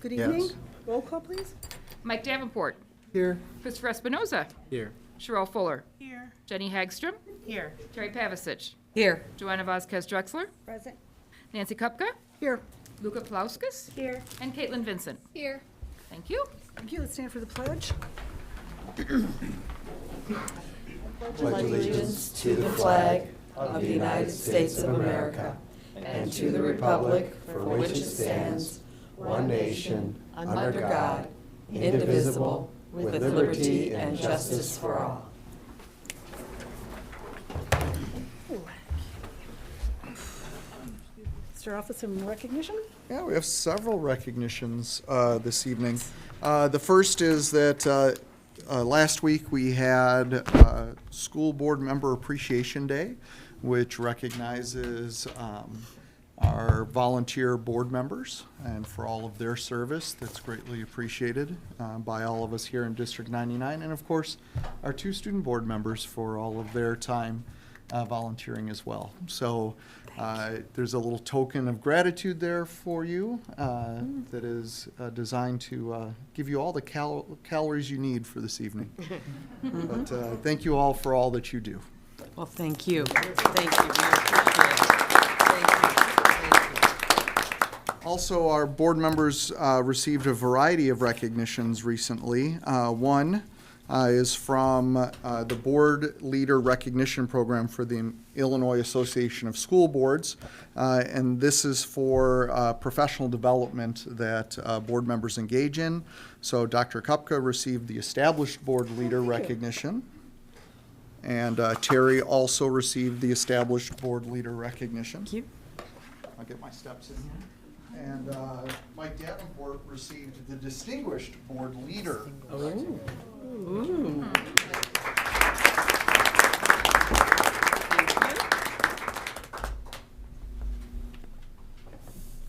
Good evening. Yes. Roll call, please. Mike Davenport. Here. Christopher Espinoza. Here. Cheryl Fuller. Here. Jenny Hagstrom. Here. Terry Pavasich. Here. Joanna Vasquez Drexler. Present. Nancy Kupka. Here. Luca Palauskas. Here. And Caitlin Vincent. Here. Thank you. Thank you. Let's stand for the pledge. Pledge allegiance to the flag of the United States of America and to the republic for which it stands, one nation, under God, indivisible, with liberty and justice for all. Start off with some recognition. Yeah, we have several recognitions this evening. The first is that last week we had School Board Member Appreciation Day, which recognizes our volunteer board members and for all of their service. That's greatly appreciated by all of us here in District 99. And of course, our two student board members for all of their time volunteering as well. So there's a little token of gratitude there for you that is designed to give you all the calories you need for this evening. But thank you all for all that you do. Well, thank you. Thank you. We appreciate it. Thank you. Also, our board members received a variety of recognitions recently. One is from the Board Leader Recognition Program for the Illinois Association of School Boards. And this is for professional development that board members engage in. So Dr. Kupka received the Established Board Leader recognition. And Terry also received the Established Board Leader recognition. Thank you. I'll get my steps in here. And Mike Davenport received the Distinguished Board Leader. Ooh.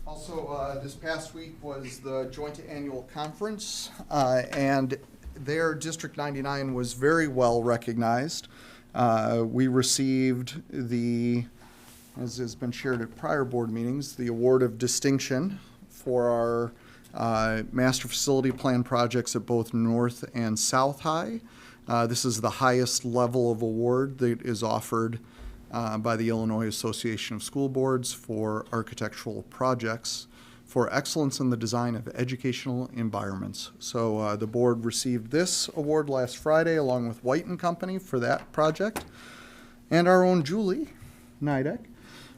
Also, this past week was the joint annual conference, and there District 99 was very well recognized. We received the, as has been shared at prior board meetings, the Award of Distinction for our master facility plan projects at both North and South High. This is the highest level of award that is offered by the Illinois Association of School Boards for architectural projects for excellence in the design of educational environments. So the board received this award last Friday along with White and Company for that project. And our own Julie Nidek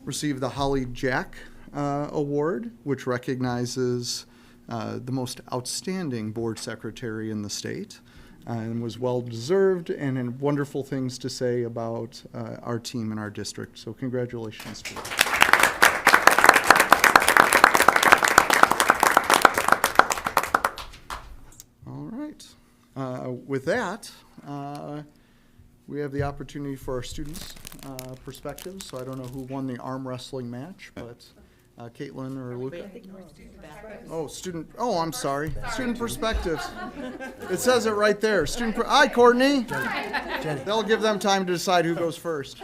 received the Holly Jack Award, which recognizes the most outstanding board secretary in the state, and was well-deserved and had wonderful things to say about our team and our district. So congratulations to her. All right. With that, we have the opportunity for our students' perspectives. So I don't know who won the arm wrestling match, but Caitlin or Luca? Oh, student, oh, I'm sorry. Student perspectives. It says it right there. Hi, Courtney. Jenny. They'll give them time to decide who goes first.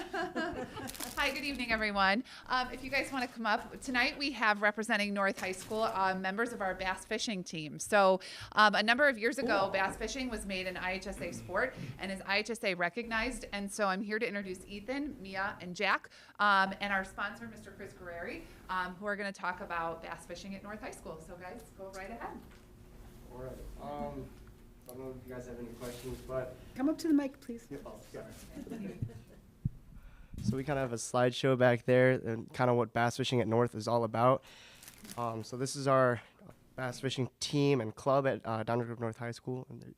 Hi, good evening, everyone. If you guys want to come up, tonight we have representing North High School members of our bass fishing team. So a number of years ago, bass fishing was made an IHSA sport and is IHSA recognized. And so I'm here to introduce Ethan, Mia, and Jack, and our sponsor, Mr. Chris Guerreri, who are going to talk about bass fishing at North High School. So guys, go right ahead. All right. I don't know if you guys have any questions, but Come up to the mic, please. so we kind of have a slideshow back there and kind of what bass fishing at North is all about. So this is our bass fishing team and club at Downriver North High School. And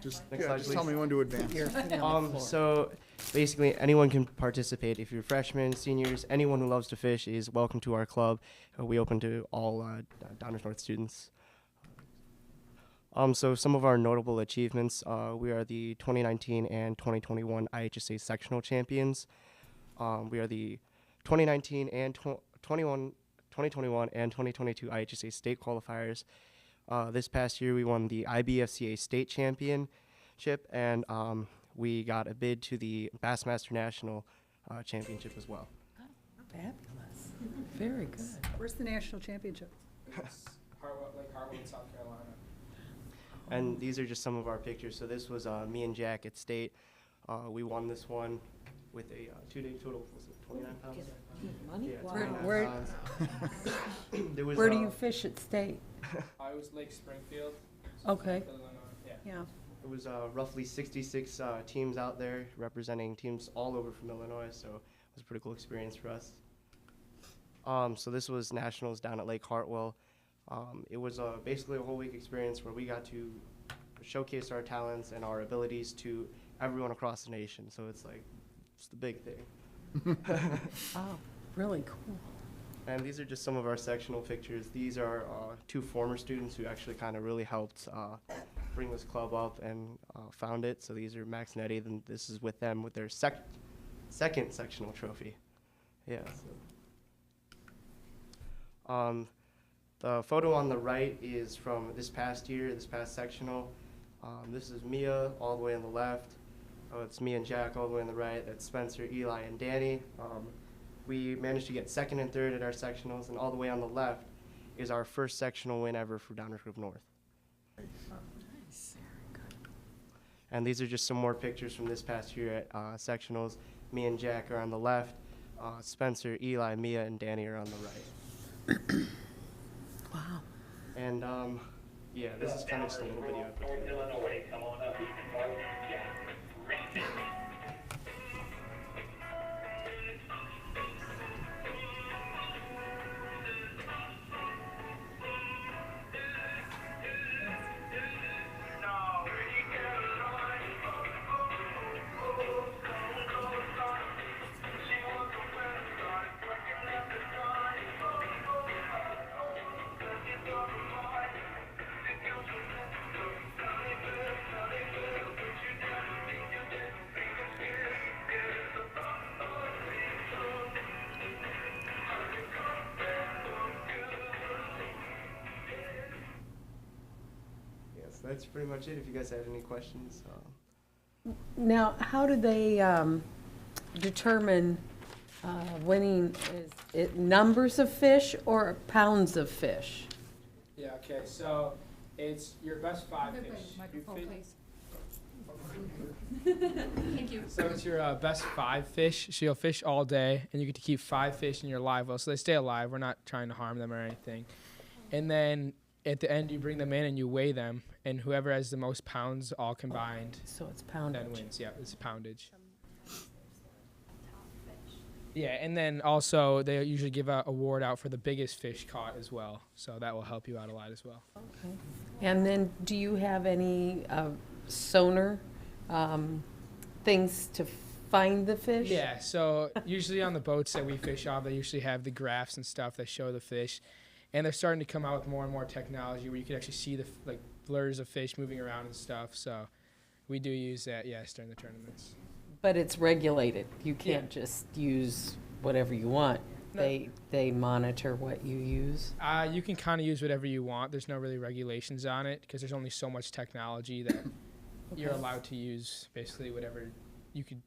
Just, Next slide, just please. tell me when to advance. So basically anyone can participate. If you're freshmen, seniors, anyone who loves to fish is welcome to our club. We open to all Downers North students. So some of our notable achievements, we are the 2019 and 2021 IHSA sectional champions. We are the 2019 and 2021 and 2022 IHSA state qualifiers. This past year, we won the IBFCA state championship, and we got a bid to the Bassmaster National championship as well. Fabulous. Very good. Where's the national championship? Lake Hartwell in South Carolina. And these are just some of our pictures. So this was me and Jack at state. We won this one with a 2-day total. Was it 29 pounds? Money? Yeah, Where- 29 where- pounds. There was, Where do you fish at state? I was Lake Springfield. Okay. Illinois. Yeah. Yeah. It was roughly 66 teams out there representing teams all over from Illinois, so it was a pretty cool experience for us. So this was nationals down at Lake Hartwell. It was basically a whole week experience where we got to showcase our talents and our abilities to everyone across the nation. So it's like, it's the big thing. Oh, really cool. And these are just some of our sectional pictures. These are 2 former students who actually kind of really helped bring this club up and found it. So these are Max and Eddie, and this is with them with their second sectional trophy. Yeah. So. The photo on the right is from this past year, this past sectional. This is Mia all the way on the left. It's me and Jack all the way on the right. That's Spencer, Eli, and Danny. We managed to get 2nd and 3rd at our sectionals, and all the way on the left is our first sectional win ever for Downers Grove North. And these are just some more pictures from this past year at sectionals. Me and Jack are on the left. Spencer, Eli, Mia, and Danny are on the right. Wow. And yeah, this is kind of just a little video. Yes, that's pretty much it. If you guys have any questions. Now, how do they determine winning? Is it numbers of fish or pounds of fish? Yeah. Okay. So it's your best 5 fish. Microphone, You fit- please. Thank you. So it's your best 5 fish. So you'll fish all day, and you get to keep 5 fish in your live well. So they stay alive. We're not trying to harm them or anything. And then at the end, you bring them in and you weigh them, and whoever has the most pounds all combined So it's then poundage. wins. Yeah, it's poundage. Yeah, and then also they usually give a award out for the biggest fish caught as well. So that will help you out a lot as well. Okay. And then do you have any sonar things to find the fish? Yeah, so usually on the boats that we fish off, they usually have the graphs and stuff that show the fish. And they're starting to come out with more and more technology where you can actually see the blurs of fish moving around and stuff. So we do use that, yes, during the tournaments. But it's regulated. You can't just use whatever you want. No. They monitor what you use. You can kind of use whatever you want. There's no really regulations on it because there's only so much technology that you're Okay. allowed to use basically whatever you could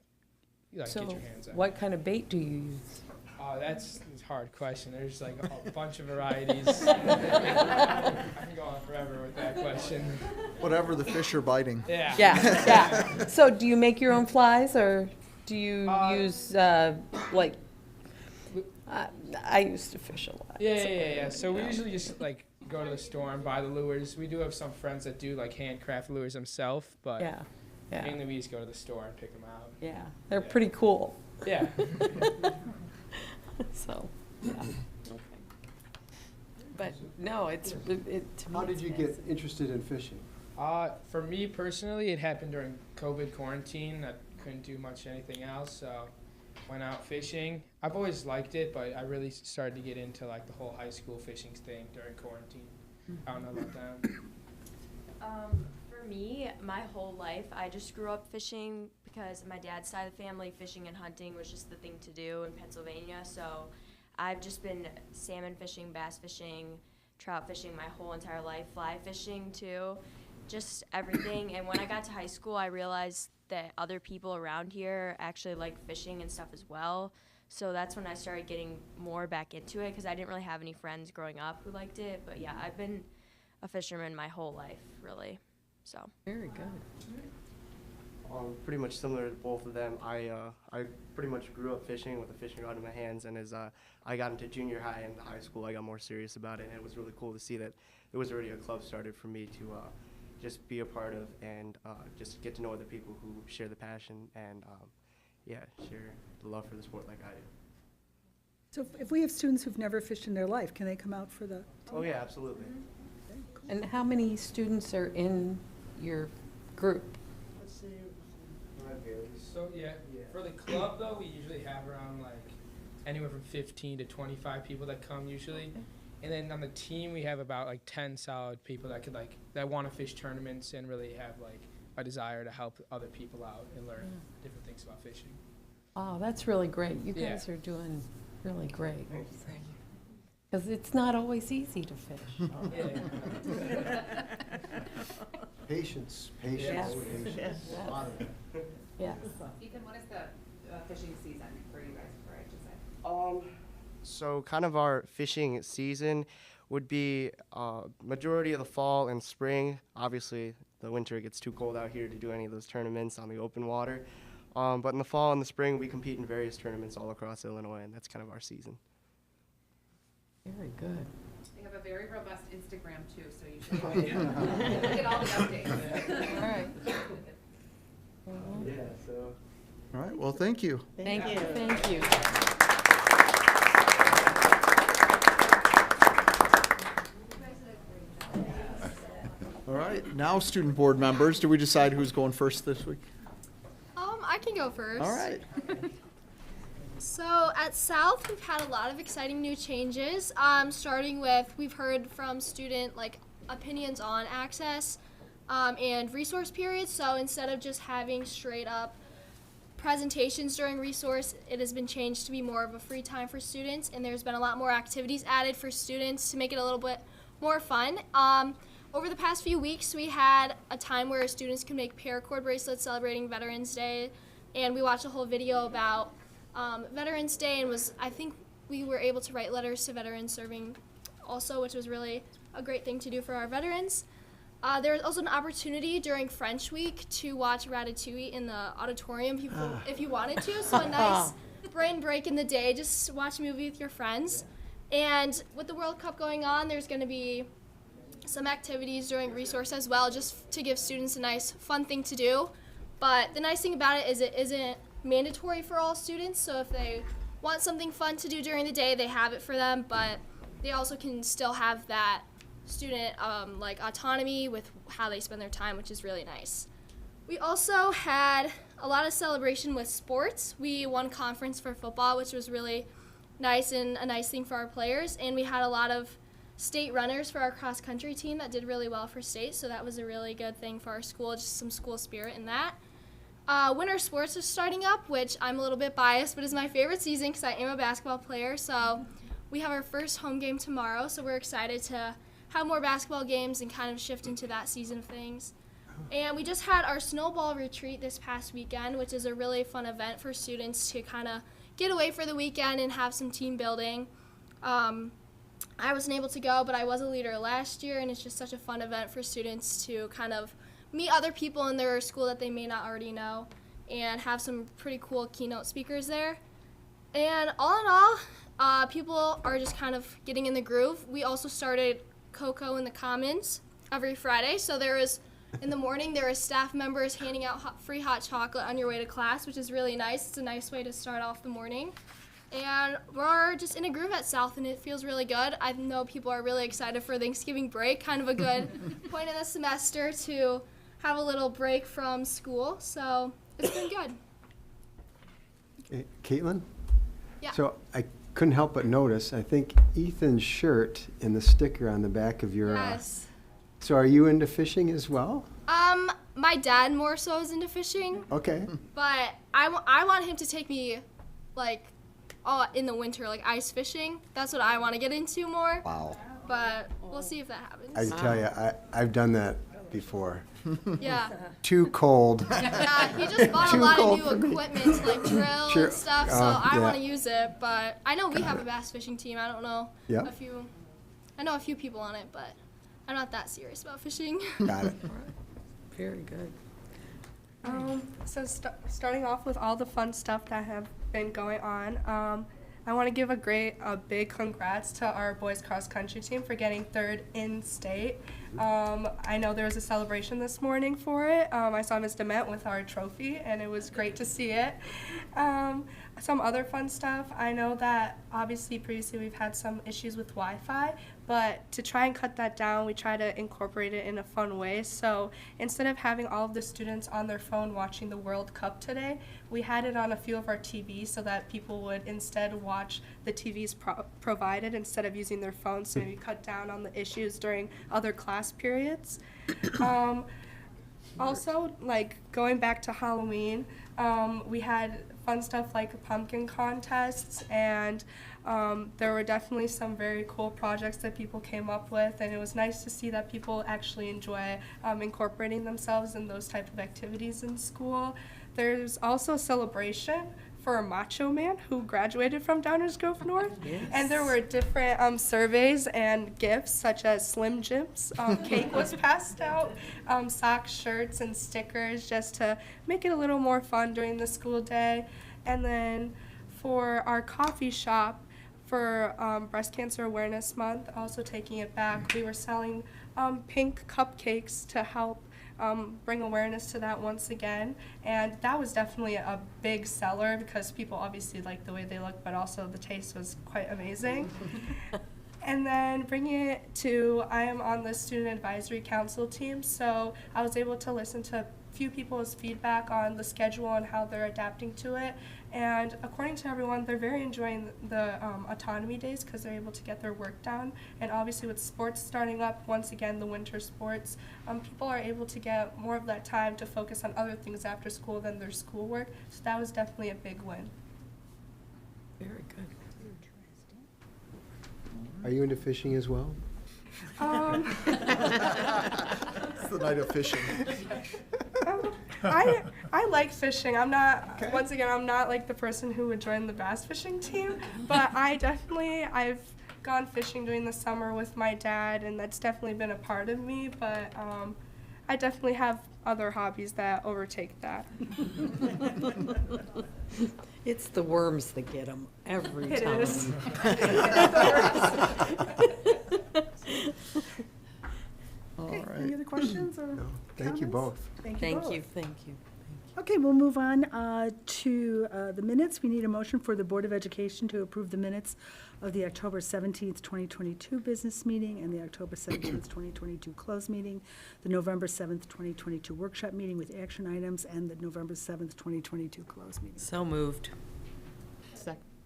So get your hands on. what kind of bait do you use? That's a hard question. There's like a bunch of varieties. I can go on forever with that question. Whatever the fish are biting. Yeah. Yeah. So do you make your own flies or do you use like? I used to fish a lot. Yeah. So we usually just like go to the store and buy the lures. We do have some friends that do like handcraft lures themselves, but Yeah. Yeah. mainly we just go to the store and pick them out. Yeah. They're Yeah. pretty cool. Yeah. So, yeah. Okay. But no, it's to me How did it's you get fascinating. interested in fishing? For me personally, it happened during COVID quarantine. I couldn't do much anything else, so went out fishing. I've always liked it, but I really started to get into like the whole high school fishing thing during quarantine. I don't know about that. For me, my whole life, I just grew up fishing because my dad's side of the family, fishing and hunting was just the thing to do in Pennsylvania. So I've just been salmon fishing, bass fishing, trout fishing my whole entire life, fly fishing too, just everything. And when I got to high school, I realized that other people around here actually like fishing and stuff as well. So that's when I started getting more back into it because I didn't really have any friends growing up who liked it. But yeah, I've been a fisherman my whole life, really. So. Very good. Pretty much similar to both of them. I pretty much grew up fishing with a fishing rod in my hands, and as I got into junior high and high school, I got more serious about it, and it was really cool to see that there was already a club started for me to just be a part of and just get to know other people who share the passion and share the love for the sport like I do. So if we have students who've never fished in their life, can they come out for the? Oh yeah, absolutely. And how many students are in your group? Let's see. So yeah, for the club though, we usually have around like anywhere from 15 to 25 people that come usually. And then on the team, we have about like 10 solid people that could that want to fish tournaments and really have like a desire to help other people out and learn different things about fishing. Oh, that's really great. You Yeah. guys are doing really great. Because it's not always easy to fish. Patience, Yes. patience. Yes. A lot of it. Yes. Ethan, what is the fishing season for you guys for HSA? So kind of our fishing season would be majority of the fall and spring. Obviously, the winter gets too cold out here to do any of those tournaments on the open water. But in the fall and the spring, we compete in various tournaments all across Illinois, and that's kind of our season. Very good. They have a very robust Instagram too, so you should look at all the updates. All right. Yeah, so. All right, well, thank you. Thank you. Thank you. All right, now student board members, do we decide who's going first this week? I can go first. All right. So at South, we've had a lot of exciting new changes. Starting with, we've heard from student opinions on access and resource periods. So instead of just having straight up presentations during resource, it has been changed to be more of a free time for students. And there's been a lot more activities added for students to make it a little bit more fun. Over the past few weeks, we had a time where students could make paracord bracelets celebrating Veterans Day, and we watched a whole video about Veterans Day, and I think we were able to write letters to veterans serving also, which was really a great thing to do for our veterans. There was also an opportunity during French Week to watch Ratatouille in the auditorium if you wanted to, so a nice brain break in the day, just watch a movie with your friends. And with the World Cup going on, there's going to be some activities during resource as well, just to give students a nice fun thing to do. But the nice thing about it is it isn't mandatory for all students, so if they want something fun to do during the day, they have it for them, but they also can still have that student autonomy with how they spend their time, which is really nice. We also had a lot of celebration with sports. We won conference for football, which was really nice and a nice thing for our players, and we had a lot of state runners for our cross-country team that did really well for state, so that was a really good thing for our school, just some school spirit in that. Winter sports are starting up, which I'm a little bit biased, but is my favorite season because I am a basketball player, so we have our first home game tomorrow, so we're excited to have more basketball games and kind of shift into that season of things. And we just had our snowball retreat this past weekend, which is a really fun event for students to kind of get away for the weekend and have some team building. I wasn't able to go, but I was a leader last year, and it's just such a fun event for students to kind of meet other people in their school that they may not already know and have some pretty cool keynote speakers there. And all in all, people are just kind of getting in the groove. We also started Cocoa in the Commons every Friday, so in the morning there is staff members handing out free hot chocolate on your way to class, which is really nice. It's a nice way to start off the morning. And we're just in a groove at South, and it feels really good. I know people are really excited for Thanksgiving break, kind of a good point in the semester to have a little break from school, so it's been good. Caitlin? Yeah. So I couldn't help but notice, I think Ethan's shirt and the sticker on the back of your... Yes. So are you into fishing as well? My dad more so is into fishing. Okay. But I want him to take me, in the winter, ice fishing. That's what I want to get into more. Wow. But we'll see if that happens. I tell you, I've done that before. Yeah. Too cold. Yeah, he just bought a Too lot cold of for new me. equipment, like drill Sure. and stuff, so Oh, I yeah. want to use it, but I know we have a bass fishing team. I don't know Yeah. I know a few people on it, but I'm not that serious about fishing. Got it. Very good. So starting off with all the fun stuff that have been going on, I want to give a big congrats to our boys cross country team for getting third in state. I know there was a celebration this morning for it. I saw Ms. Dement with our trophy, and it was great to see it. Some other fun stuff, I know that obviously previously we've had some issues with Wi-Fi, but to try and cut that down, we try to incorporate it in a fun way. So instead of having all of the students on their phone watching the World Cup today, we had it on a few of our TVs so that people would instead watch the TVs provided instead of using their phones, so maybe cut down on the issues during other class periods. Also, like going back to Halloween, we had fun stuff like pumpkin contests, and there were definitely some very cool projects that people came up with, and it was nice to see that people actually enjoy incorporating themselves in those type of activities in school. There's also a celebration for a Macho Man who graduated from Downers Grove North. Yes. And there were different surveys and gifts, such as Slim Jims. Cake was passed out, socks, shirts, and stickers, just to make it a little more fun during the school day. And then for our coffee shop, for Breast Cancer Awareness Month, also taking it back, we were selling pink cupcakes to help bring awareness to that once again, and that was definitely a big seller because people obviously liked the way they looked, but also the taste was quite amazing. And then bringing it to, I am on the Student Advisory Council team, so I was able to listen to a few people's feedback on the schedule and how they're adapting to it. And according to everyone, they're very enjoying the autonomy days because they're able to get their work done. And obviously with sports starting up, once again, the winter sports, people are able to get more of that time to focus on other things after school than their schoolwork. So that was definitely a big win. Very good. Are you into fishing as well? It's the night of fishing. I like fishing. I'm not, once again, I'm not like the person who would join the bass fishing team, but I've gone fishing during the summer with my dad, and that's definitely been a part of me, but I definitely have other hobbies that overtake that. It's the worms that get them every It time. is. All Okay, right. any other questions or No. Thank you comments? both. Thank you Thank both. you, thank you. Okay, we'll move on to the minutes. We need a motion for the Board of Education to approve the minutes of the October 17th, 2022 business meeting and the October 17th, 2022 closed meeting, the November 7th, 2022 workshop meeting with action items, and the November 7th, 2022 closed meeting. So moved.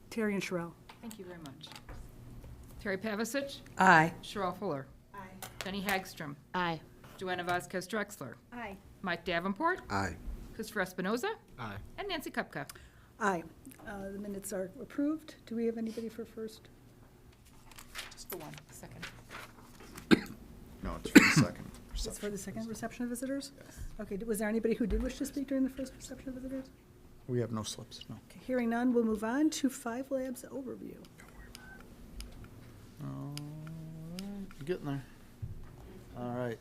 Terry and Sherelle. Thank you very much. Terry Pavasich, Aye. Sherelle Fuller, Aye. Jenny Hagstrom, Aye. Joanna Vasquez Drexler, Aye. Mike Davenport, Aye. Christopher Espinoza, Aye. and Nancy Kupka. Aye. The minutes are approved. Do we have anybody for first? Just for one second. No, it's for the second. It's for the second reception of visitors? Okay, was there anybody who did wish to speak during the first reception of visitors? We have no slips, no. Okay, hearing none, we'll move on to 5 Labs overview. Getting there. All right.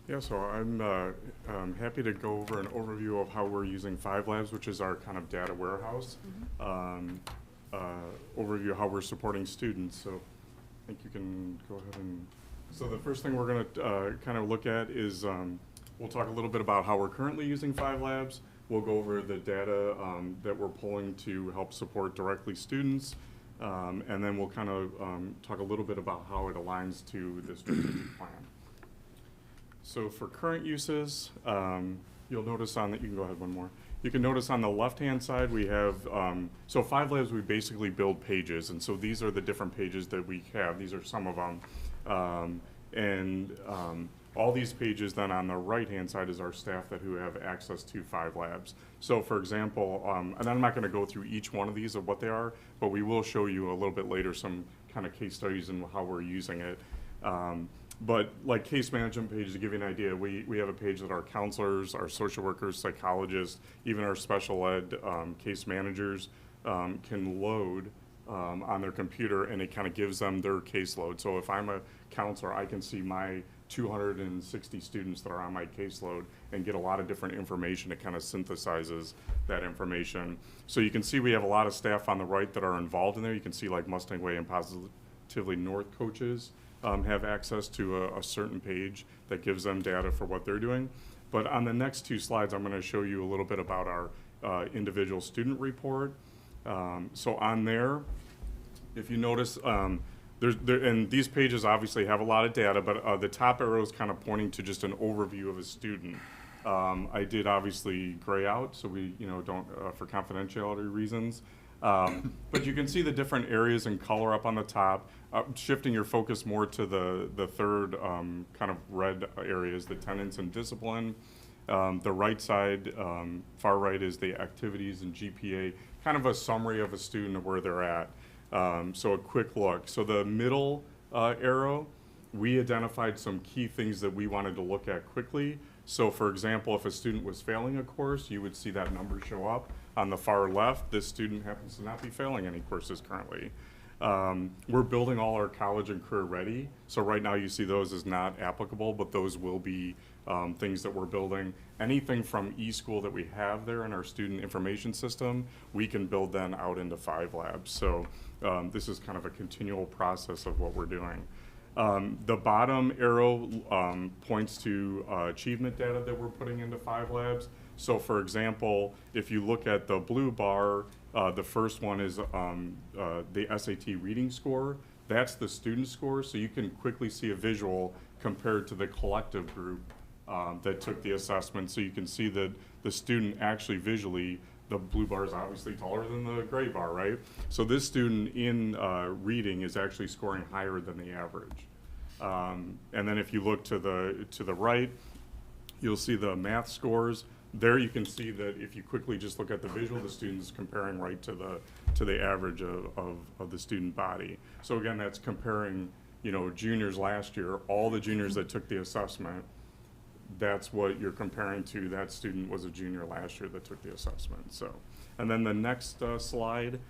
Yeah, so I'm happy to go over an overview of how we're using 5 Labs, which is our kind of data warehouse. Overview of how we're supporting students. So I think you can go ahead and. So the first thing we're going to kind of look at is we'll talk a little bit about how we're currently using 5 Labs. We'll go over the data that we're pulling to help support directly students. And then we'll kind of talk a little bit about how it aligns to the strategic plan. So for current uses, you'll notice on that, you can go ahead one more. You can notice on the left-hand side we have, so 5 Labs, we basically build pages. And so these are the different pages that we have. These are some of them. All these pages then on the right-hand side is our staff who have access to 5 Labs. So for example, and I'm not going to go through each one of these of what they are, but we will show you a little bit later some kind of case studies and how we're using it. But like case management page, to give you an idea, we have a page that our counselors, our social workers, psychologists, even our special ed case managers can load on their computer, and it kind of gives them their caseload. So if I'm a counselor, I can see my 260 students that are on my caseload and get a lot of different information. It kind of synthesizes that information. So you can see we have a lot of staff on the right that are involved in there. You can see like Mustang Way and Positively North coaches have access to a certain page that gives them data for what they're doing. But on the next two slides, I'm going to show you a little bit about our individual student report. So on there, if you notice, and these pages obviously have a lot of data, but the top arrow is kind of pointing to just an overview of a student. I did obviously gray out, so we don't for confidentiality reasons. But you can see the different areas in color up on the top, shifting your focus more to the third kind of red areas, the attendance and discipline. The right side, far right, is the activities and GPA, kind of a summary of a student of where they're at. So a quick look. So the middle arrow, we identified some key things that we wanted to look at quickly. So for example, if a student was failing a course, you would see that number show up. On the far left, this student happens to not be failing any courses currently. We're building all our college and career ready. So right now you see those as not applicable, but those will be things that we're building. Anything from eSchool that we have there in our student information system, we can build then out into 5 labs. So this is kind of a continual process of what we're doing. The bottom arrow points to achievement data that we're putting into 5 labs. So for example, if you look at the blue bar, the first one is the SAT reading score. That's the student score, so you can quickly see a visual compared to the collective group that took the assessment. So you can see that the student actually visually, the blue bar is obviously taller than the gray bar, right? So this student in reading is actually scoring higher than the average. And then if you look to the right, you'll see the math scores. There you can see that if you quickly just look at the visual, the student's comparing right to the average of the student body. So again, that's comparing, juniors last year, all the juniors that took the assessment, that's what you're comparing to. That student was a junior last year that took the assessment. So, and then the next slide,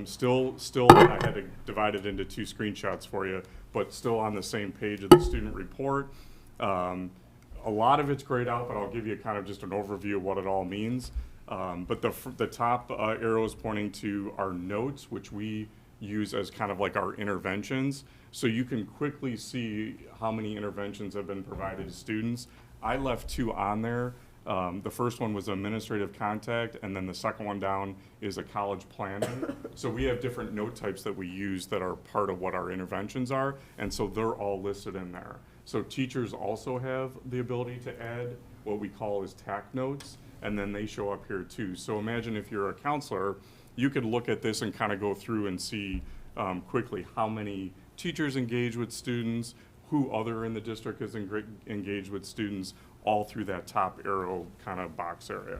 still I had to divide it into 2 screenshots for you, but still on the same page of the student report. A lot of it's grayed out, but I'll give you kind of just an overview of what it all means. But the top arrow is pointing to our notes, which we use as kind of like our interventions. So you can quickly see how many interventions have been provided to students. I left 2 on there. The first one was administrative contact, and then the second one down is a college planning. So we have different note types that we use that are part of what our interventions are, and so they're all listed in there. So teachers also have the ability to add what we call as TAC notes, and then they show up here too. So imagine if you're a counselor, you could look at this and kind of go through and see quickly how many teachers engage with students, who other in the district is engaged with students, all through that top arrow kind of box area.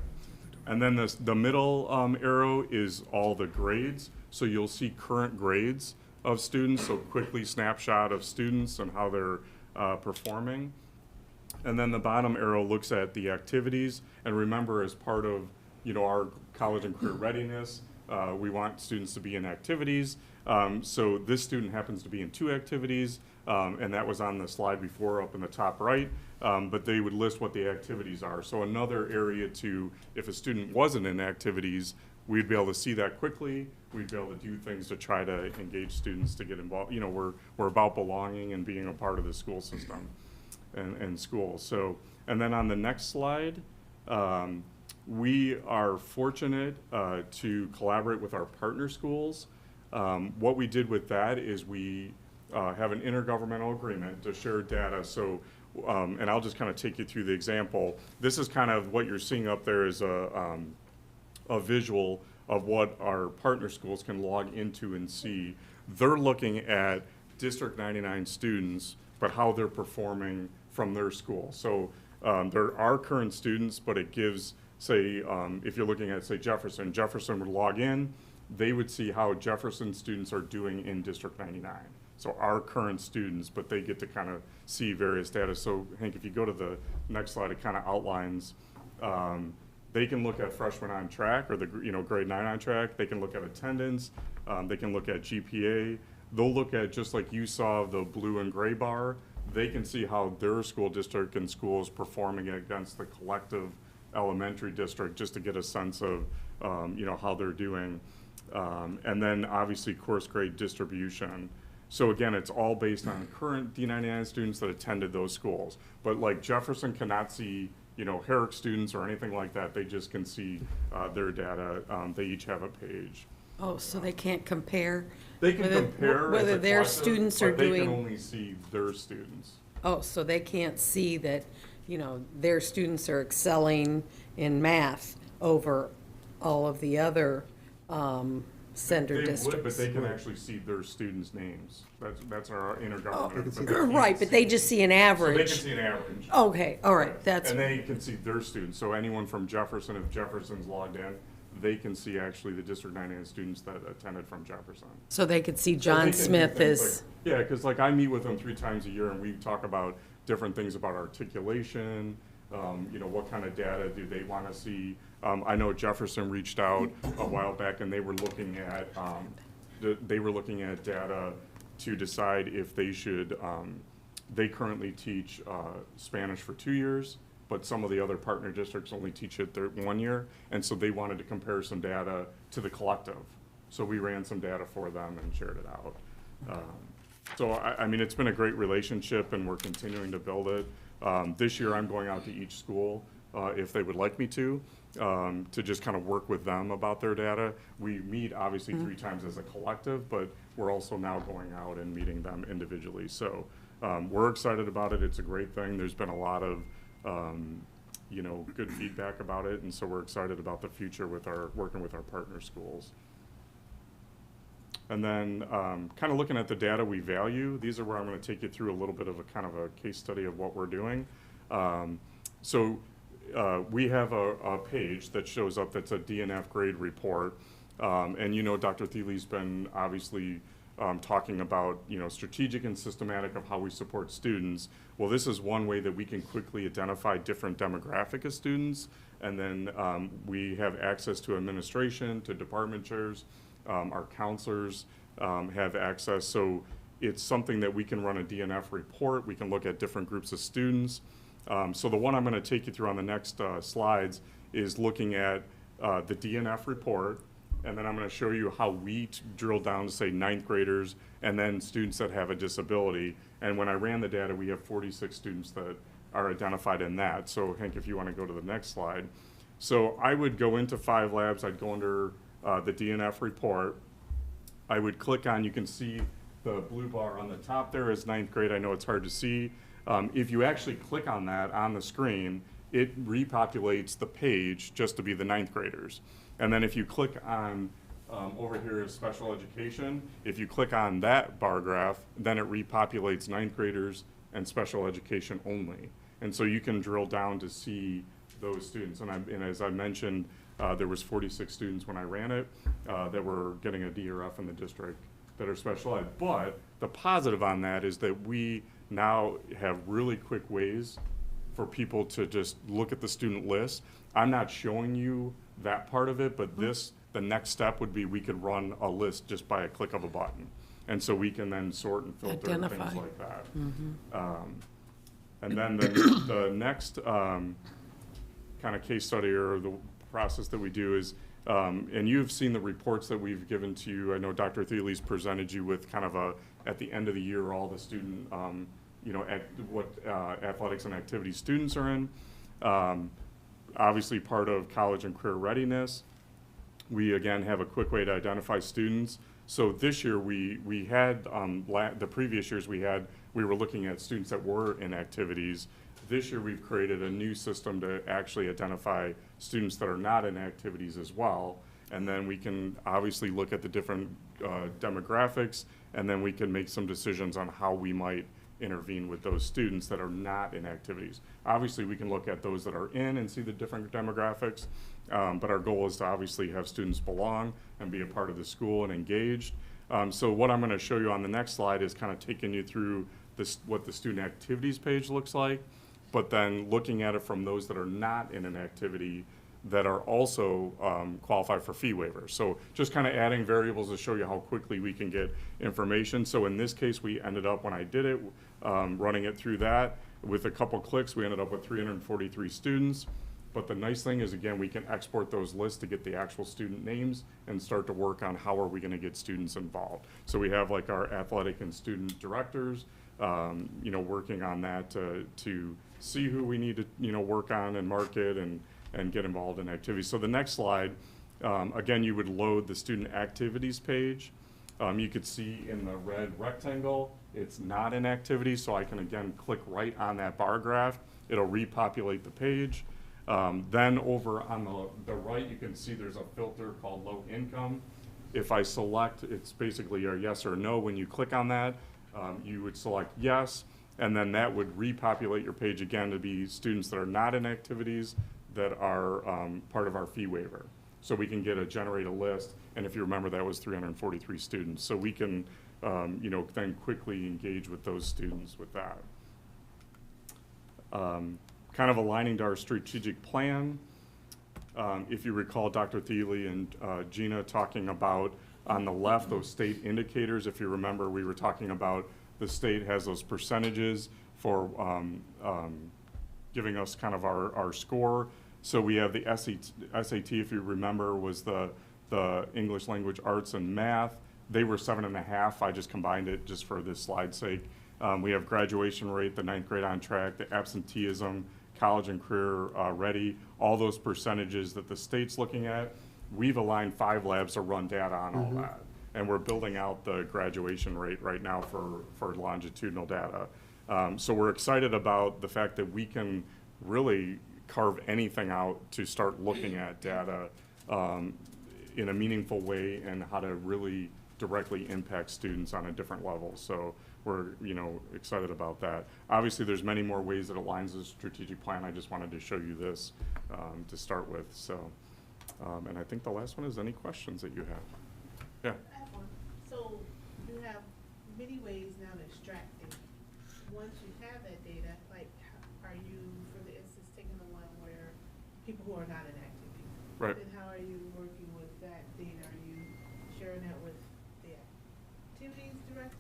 And then the middle arrow is all the grades. So you'll see current grades of students, so quickly snapshot of students and how they're performing. And then the bottom arrow looks at the activities. And remember, as part of our college and career readiness, we want students to be in activities. So this student happens to be in 2 activities, and that was on the slide before up in the top right, but they would list what the activities are. So another area to, if a student wasn't in activities, we'd be able to see that quickly. We'd be able to do things to try to engage students to get involved. We're about belonging and being a part of the school system and school. So, and then on the next slide, we are fortunate to collaborate with our partner schools. What we did with that is we have an intergovernmental agreement to share data. So, and I'll just kind of take you through the example. This is kind of what you're seeing up there is a visual of what our partner schools can log into and see. They're looking at District 99 students, but how they're performing from their school. So there are current students, but it gives, say, if you're looking at, say, Jefferson would log in, they would see how Jefferson students are doing in District 99. So our current students, but they get to kind of see various data. So Hank, if you go to the next slide, it kind of outlines, they can look at freshmen on track or the grade 9 on track. They can look at attendance. They can look at GPA. They'll look at, just like you saw the blue and gray bar, they can see how their school district and schools performing against the collective elementary district, just to get a sense of how they're doing. And then obviously course grade distribution. So again, it's all based on current D99 students that attended those schools. But like Jefferson cannot see Herrick students or anything like that. They just can see their data. They each have a page. Oh, so they can't compare? They can compare whether as a their collective, students are but they doing. can only see their students. Oh, so they can't see that, their students are excelling in math over all of the other center They districts. would, but they can actually see their students' names. That's our intergovernmental. but they Right, can't but they see- just see an So they average. can see an average. Okay, all right, that's, And they can see their students. So anyone from Jefferson, if Jefferson's logged in, they can see actually the District 99 students that attended from Jefferson. so they could see So they John can do Smith things as, like- Yeah, because like I meet with them 3 times a year and we talk about different things about articulation, what kind of data do they want to see. I know Jefferson reached out a while back and they were looking at, data to decide if they should, they currently teach Spanish for 2 years, but some of the other partner districts only teach it 1 year. And so they wanted to compare some data to the collective. So we ran some data for them and shared it out. So I mean, it's been a great relationship and we're continuing to build it. This year I'm going out to each school if they would like me to just kind of work with them about their data. We meet obviously 3 times as a collective, but we're also now going out and meeting them individually. So we're excited about it. It's a great thing. There's been a lot of good feedback about it, and so we're excited about the future with working with our partner schools. And then kind of looking at the data we value, these are where I'm going to take you through a little bit of a kind of a case study of what we're doing. We have a page that shows up that's a DNF grade report. And Dr. Thiele's been obviously talking about, strategic and systematic of how we support students. Well, this is one way that we can quickly identify different demographic of students. And then we have access to administration, to department chairs. Our counselors have access. So it's something that we can run a DNF report. We can look at different groups of students. So the one I'm going to take you through on the next slides is looking at the DNF report. And then I'm going to show you how we drill down to, say, 9th graders and then students that have a disability. And when I ran the data, we have 46 students that are identified in that. So Hank, if you want to go to the next slide. So I would go into 5 labs. I'd go under the DNF report. I would click on, you can see the blue bar on the top there is 9th grade. I know it's hard to see. If you actually click on that on the screen, it repopulates the page just to be the 9th graders. And then if you click on, over here is special education, if you click on that bar graph, then it repopulates 9th graders and special education only. And so you can drill down to see those students. And as I mentioned, there was 46 students when I ran it that were getting a D or F in the district that are special ed. But the positive on that is that we now have really quick ways for people to just look at the student list. I'm not showing you that part of it, but the next step would be we could run a list just by a click of a button. And so we can then sort and filter and things like that. And then the next kind of case study or the process that we do is, and you've seen the reports that we've given to you. I know Dr. Thiele's presented you with kind of at the end of the year, all the student, what athletics and activities students are in. Obviously part of college and career readiness. We again have a quick way to identify students. So this year we had, the previous years we were looking at students that were in activities. This year we've created a new system to actually identify students that are not in activities as well. And then we can obviously look at the different demographics, and then we can make some decisions on how we might intervene with those students that are not in activities. Obviously, we can look at those that are in and see the different demographics, but our goal is to obviously have students belong and be a part of the school and engaged. So what I'm going to show you on the next slide is kind of taking you through what the student activities page looks like, but then looking at it from those that are not in an activity that are also qualify for fee waivers. So just kind of adding variables to show you how quickly we can get information. So in this case, we ended up, when I did it, running it through that, with a couple clicks, we ended up with 343 students. But the nice thing is, again, we can export those lists to get the actual student names and start to work on how are we going to get students involved. So we have like our athletic and student directors, working on that to see who we need to, work on and market and get involved in activities. So the next slide, again, you would load the student activities page. You could see in the red rectangle, it's not an activity, so I can again click right on that bar graph. It'll repopulate the page. Then over on the right, you can see there's a filter called low income. If I select, it's basically a yes or no. When you click on that, you would select yes, and then that would repopulate your page again to be students that are not in activities that are part of our fee waiver. So we can generate a list, and if you remember, that was 343 students. So we can, then quickly engage with those students with that. Kind of aligning to our strategic plan. If you recall Dr. Thiele and Gina talking about on the left, those state indicators. If you remember, we were talking about the state has those percentages for giving us kind of our score. So we have the SAT, if you remember, was the English language arts and math. They were 7.5. I just combined it just for this slide's sake. We have graduation rate, the 9th grade on track, the absenteeism, college and career ready, all those percentages that the state's looking at. We've aligned 5 labs to run data on all that. And we're building out the graduation rate right now for longitudinal data. So we're excited about the fact that we can really carve anything out to start looking at data in a meaningful way and how to really directly impact students on a different level. So we're excited about that. Obviously, there's many more ways that aligns the strategic plan. I just wanted to show you this to start with. So, and I think the last one is any questions that you have. Yeah. I have one. So you have many ways now to extract data. Once you have that data, like, are you, for the instance, taking the one where people who are not in activity? Right. Then how are you working with that data? Are you sharing that with the activities director?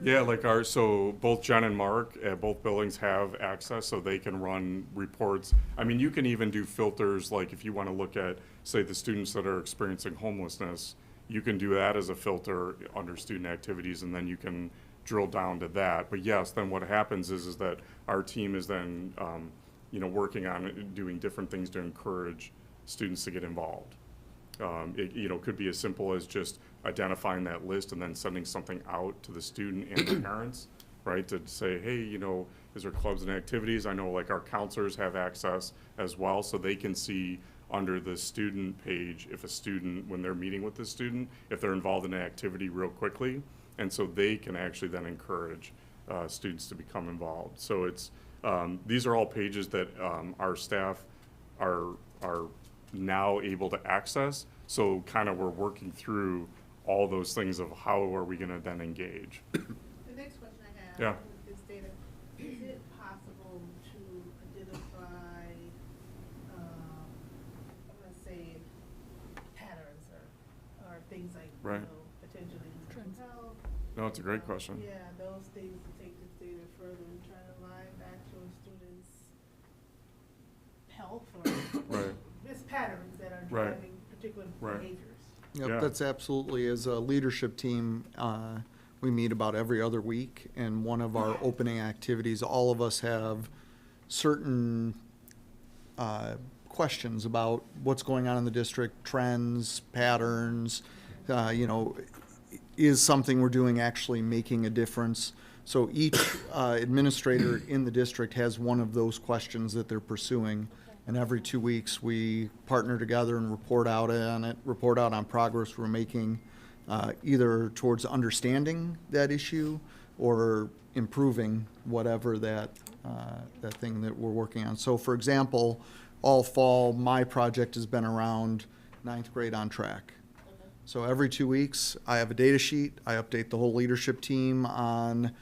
Yeah, so both Jen and Mark at both buildings have access, so they can run reports. I mean, you can even do filters, like if you want to look at, say, the students that are experiencing homelessness, you can do that as a filter under student activities, and then you can drill down to that. But yes, then what happens is that our team is then, working on doing different things to encourage students to get involved. It could be as simple as just identifying that list and then sending something out to the student and the parents, right? To say, hey, is there clubs and activities? I know like our counselors have access as well, so they can see under the student page if a student, when they're meeting with the student, if they're involved in an activity real quickly. And so they can actually then encourage students to become involved. So it's, these are all pages that our staff are now able to access. So kind of we're working through all those things of how are we going to then engage. The next question I have. Yeah. With this data, is it possible to identify, let's say, patterns or things like, Right. potentially mental health? No, it's a great question. Yeah, those things to take this data further and try to align back to a student's health or Right. just patterns that are Right. driving particular Right. behaviors. Yep, Yeah. that's absolutely, as a leadership team, we meet about every other week, and one of our opening activities, all of us have certain questions about what's going on in the district, trends, patterns, is something we're doing actually making a difference? So each administrator in the district has one of those questions that they're pursuing. And every 2 weeks, we partner together and report out on progress we're making, either towards understanding that issue or improving whatever that thing that we're working on. So for example, all fall, my project has been around 9th grade on track. So every 2 weeks, I have a data sheet. I update the whole leadership team on,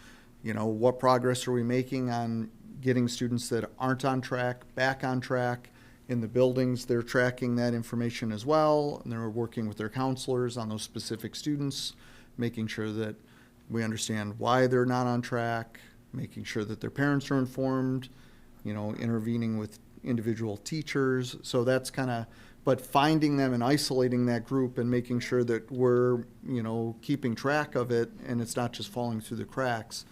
what progress are we making on getting students that aren't on track back on track. In the buildings, they're tracking that information as well, and they're working with their counselors on those specific students, making sure that we understand why they're not on track, making sure that their parents are informed, intervening with individual teachers. So that's but finding them and isolating that group and making sure that we're, keeping track of it and it's not just falling through the cracks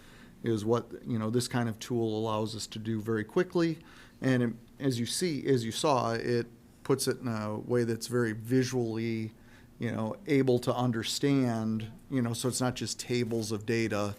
is what, this kind of tool allows us to do very quickly. And as you saw, it puts it in a way that's very visually, able to understand, so it's not just tables of data.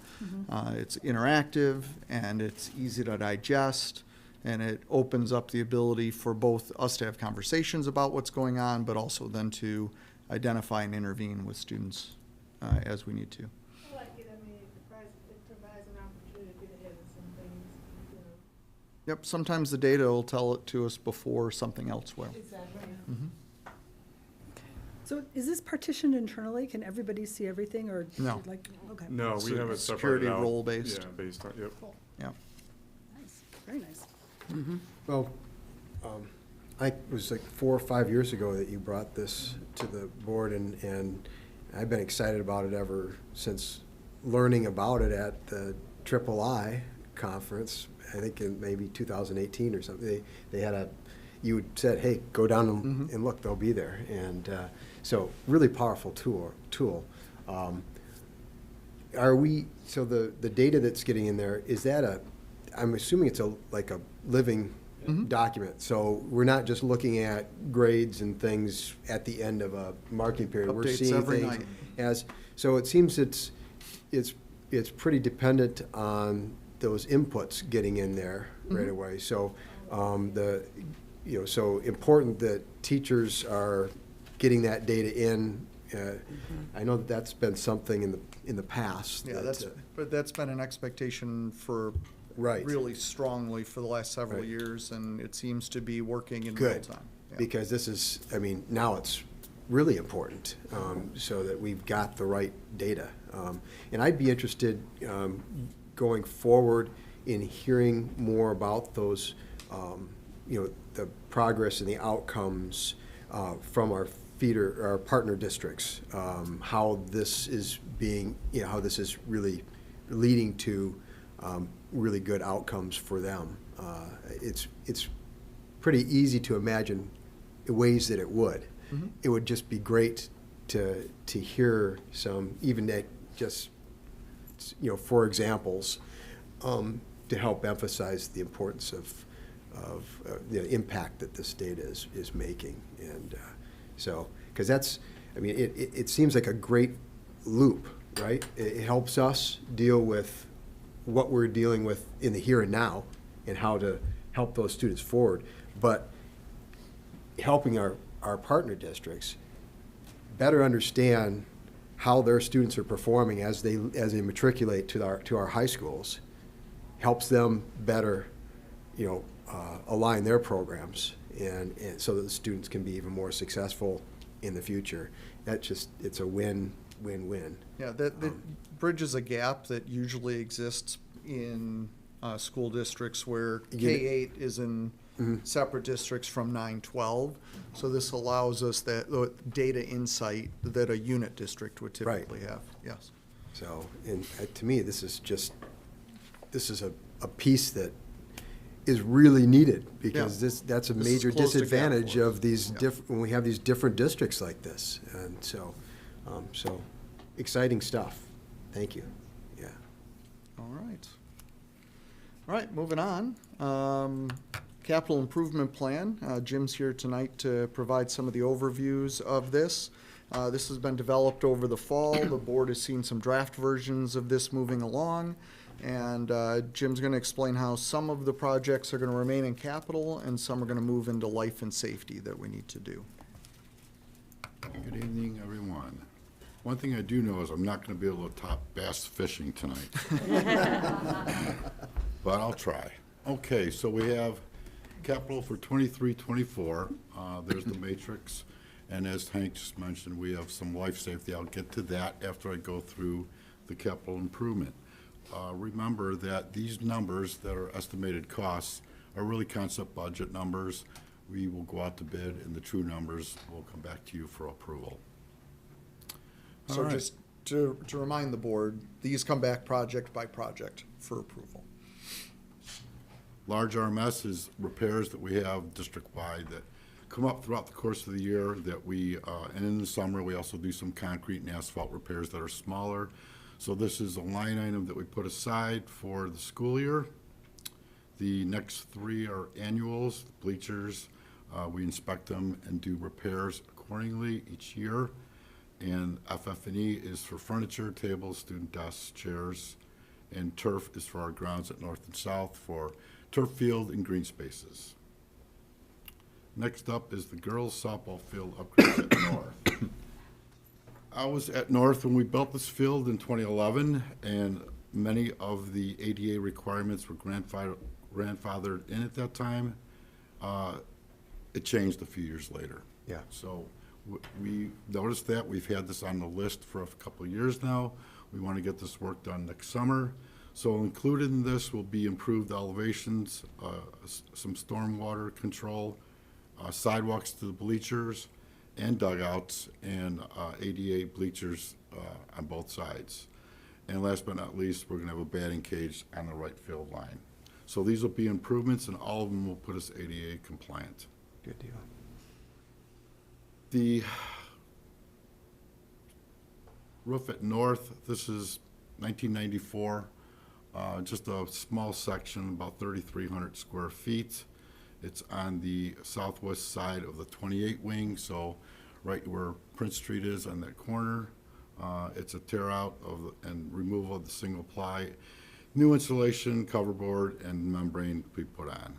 It's interactive and it's easy to digest, and it opens up the ability for both us to have conversations about what's going on, but also then to identify and intervene with students as we need to. I like it. I mean, it provides an opportunity to get ahead of some things. Yep, sometimes the data will tell it to us before something else will. Exactly. Mhm. So is this partitioned internally? Can everybody see everything, or? No. Okay. No, It's we a have it security separated out. role-based. Yeah, based on, yep. Cool. Yeah. Nice, very nice. Well, it was like 4 or 5 years ago that you brought this to the board, and I've been excited about it ever since learning about it at the III conference, I think in maybe 2018 or something. They had you had said, hey, go down and look, they'll be there. And so really powerful tool. So the data that's getting in there, is that I'm assuming it's like a living document. So we're not just looking at grades and things at the end of a marking period. We're Updates seeing every things night. so it seems it's pretty dependent on those inputs getting in there right away. So so important that teachers are getting that data in. I know that's been something in the past. Yeah, that's been an expectation for Right. really strongly for the last several years, and it seems to be working in real Good, time. Yeah. because this is, now it's really important, so that we've got the right data. And I'd be interested, going forward in hearing more about those, the progress and the outcomes from our our partner districts, how this is being, how this is really leading to really good outcomes for them. It's pretty easy to imagine ways that it would. It would just be great to hear some, even that just, for examples, to help emphasize the importance of the impact that this data is making. And so, because that's, it seems like a great loop, right? It helps us deal with what we're dealing with in the here and now and how to help those students forward. But helping our partner districts better understand how their students are performing as they matriculate to our high schools helps them better, align their programs and so that the students can be even more successful in the future. It's a win-win-win. Yeah, that bridges a gap that usually exists in school districts where K-8 is in separate districts from 9-12. So this allows us that data insight that a unit district would typically have. Yes. So, and to me, this is a piece that is really needed, because that's a major disadvantage of these when we have these different districts like this. And so, exciting stuff. Thank you. Yeah. All right, moving on. Capital Improvement Plan. Jim's here tonight to provide some of the overviews of this. This has been developed over the fall. The board has seen some draft versions of this moving along. And Jim's going to explain how some of the projects are going to remain in capital and some are going to move into life and safety that we need to do. Good evening, everyone. One thing I do know is I'm not going to be able to top bass fishing tonight. But I'll try. Okay, so we have capital for 23-24. There's the matrix. And as Hank just mentioned, we have some life safety. I'll get to that after I go through the capital improvement. Remember that these numbers that are estimated costs are really concept budget numbers. We will go out to bid, and the true numbers will come back to you for approval. So All right. just to remind the board, these come back project by project for approval. Large RMS is repairs that we have district-wide that come up throughout the course of the year that we, and in the summer, we also do some concrete and asphalt repairs that are smaller. So this is a line item that we put aside for the school year. The next three are annuals, bleachers. We inspect them and do repairs accordingly each year. And FF&E is for furniture, tables, student desks, chairs. And turf is for our grounds at North and South for turf field and green spaces. Next up is the girls softball field upgrades at North. I was at North when we built this field in 2011, and many of the ADA requirements were grandfathered in at that time. It changed a few years later. Yeah. So we noticed that. We've had this on the list for a couple of years now. We want to get this work done next summer. So included in this will be improved elevations, some stormwater control, sidewalks to the bleachers and dugouts, and ADA bleachers on both sides. And last but not least, we're going to have a batting cage on the right field line. So these will be improvements, and all of them will put us ADA compliant. Good deal. The roof at North, this is 1994, just a small section, about 3,300 square feet. It's on the southwest side of the 28 wing, so right where Prince Street is on that corner. It's a tear out of and removal of the single ply. New insulation, cover board, and membrane to be put on.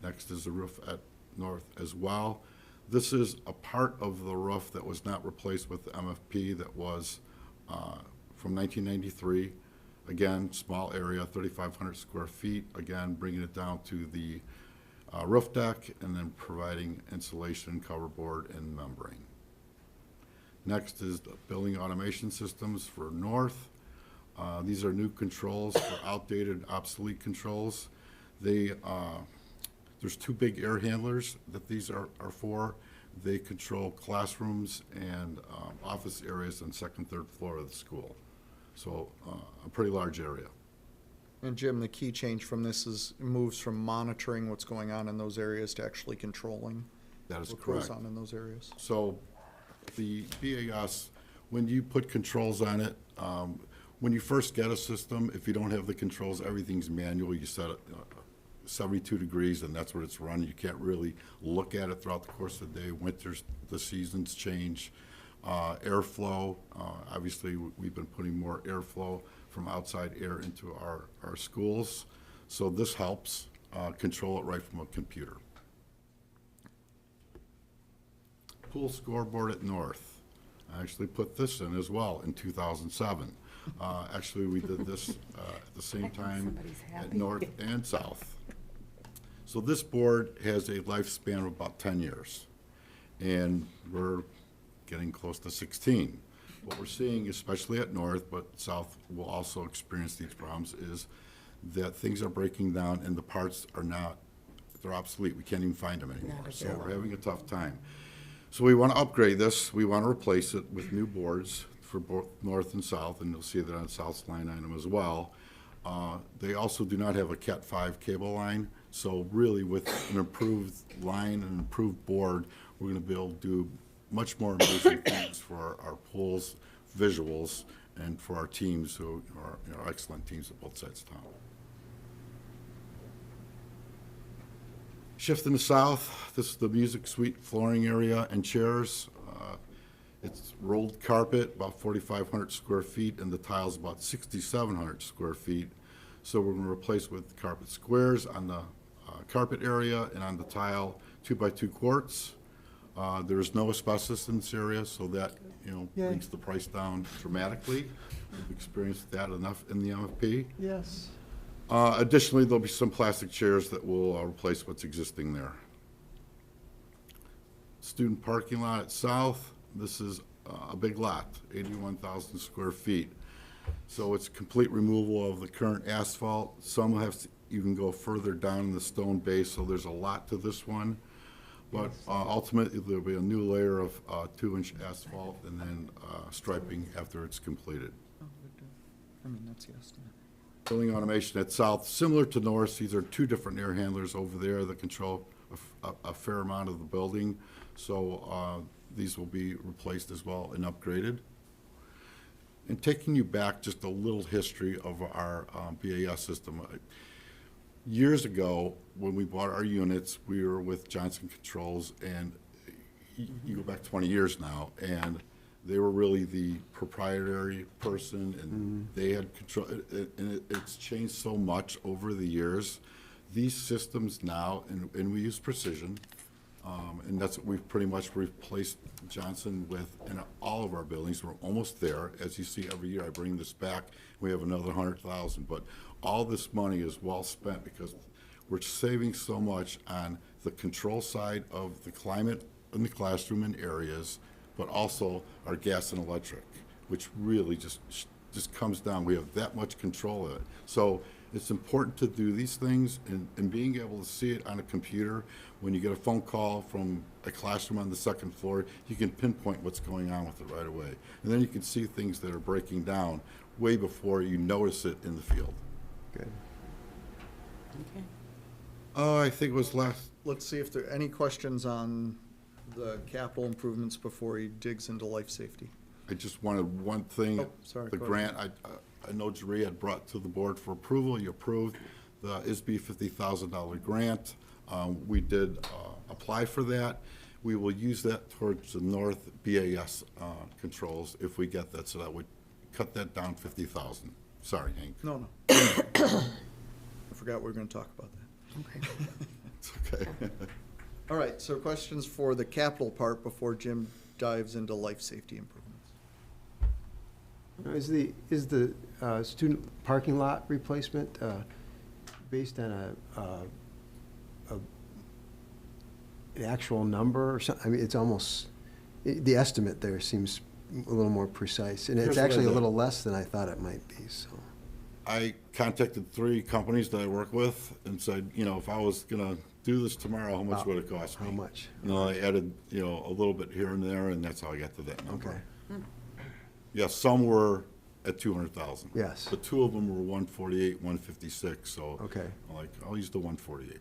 Next is the roof at North as well. This is a part of the roof that was not replaced with the MFP that was from 1993. Again, small area, 3,500 square feet. Again, bringing it down to the roof deck and then providing insulation, cover board, and membrane. Next is the building automation systems for North. These are new controls for outdated, obsolete controls. There's two big air handlers that these are for. They control classrooms and office areas on second, third floor of the school. So a pretty large area. And Jim, the key change from this is it moves from monitoring what's going on in those areas to actually controlling That is what correct. goes on in those areas. So the BAS, when you put controls on it, when you first get a system, if you don't have the controls, everything's manual. You set it 72 degrees and that's what it's run. You can't really look at it throughout the course of the day. Winters, the seasons change. Airflow, obviously we've been putting more airflow from outside air into our schools. So this helps control it right from a computer. Pool scoreboard at North. I actually put this in as well in 2007. Actually, we did this at the same time at North and South. So this board has a lifespan of about 10 years, and we're getting close to 16. What we're seeing, especially at North, but South will also experience these problems, is that things are breaking down and the parts are not, they're obsolete. We can't even find them anymore. So we're having a tough time. So we want to upgrade this. We want to replace it with new boards for both North and South, and you'll see that on South's line item as well. They also do not have a Cat 5 cable line, so really with an improved line and improved board, we're going to be able to do much more amazing things for our pools, visuals, and for our teams who are excellent teams at both sides of town. Shifting to South, this is the music suite flooring area and chairs. It's rolled carpet, about 4,500 square feet, and the tiles about 6,700 square feet. So we're going to replace with carpet squares on the carpet area, and on the tile, 2x2 quartz. There's no asbestos in this area, so that brings the price down dramatically. We've experienced that enough in the MFP. Yes. Additionally, there'll be some plastic chairs that will replace what's existing there. student parking lot at South. This is a big lot, 81,000 square feet. So it's complete removal of the current asphalt. Some have to even go further down in the stone base, so there's a lot to this one. But ultimately, there'll be a new layer of 2-inch asphalt and then striping after it's completed. I mean, that's the estimate. Building automation at South, similar to North, these are two different air handlers over there that control a fair amount of the building. So these will be replaced as well and upgraded. And taking you back just a little history of our BAS system. Years ago, when we bought our units, we were with Johnson Controls, and you go back 20 years now, and they were really the proprietary person, and they had control, and it's changed so much over the years. These systems now, and we use Precision, and that's what we've pretty much replaced Johnson with in all of our buildings. We're almost there. As you see, every year I bring this back, we have another 100,000, but all this money is well spent because we're saving so much on the control side of the climate in the classroom and areas, but also our gas and electric, which really just comes down. We have that much control of it. So it's important to do these things, and being able to see it on a computer. When you get a phone call from a classroom on the second floor, you can pinpoint what's going on with it right away. And then you can see things that are breaking down way before you notice it in the field. Good. Okay. I think it was last. Let's see if there are any questions on the capital improvements before he digs into life safety. I just wanted one thing. Oh, sorry, The go grant, I know Jeree had brought to the board for approval. You approved the ISB $50,000 grant. We did apply for that. We will use that towards the North BAS controls if we get that, so that would cut that down 50,000. Sorry, Hank. No. I forgot we were going to talk about that. Okay. It's okay. All right, so questions for the capital part before Jim dives into life safety improvements. Is the student parking lot replacement based on an actual number or something? I mean, it's almost, the estimate there seems a little more precise, and it's Here's what I actually a did. little less than I thought it might be, so. I contacted 3 companies that I work with and said, if I was gonna do this tomorrow, how much would it cost me? How much? I added, a little bit here and there, and that's how I got to that number. Okay. Yeah, some were at 200,000. Yes. But 2 of them were 148, 156, so. Okay. I'll use the 148.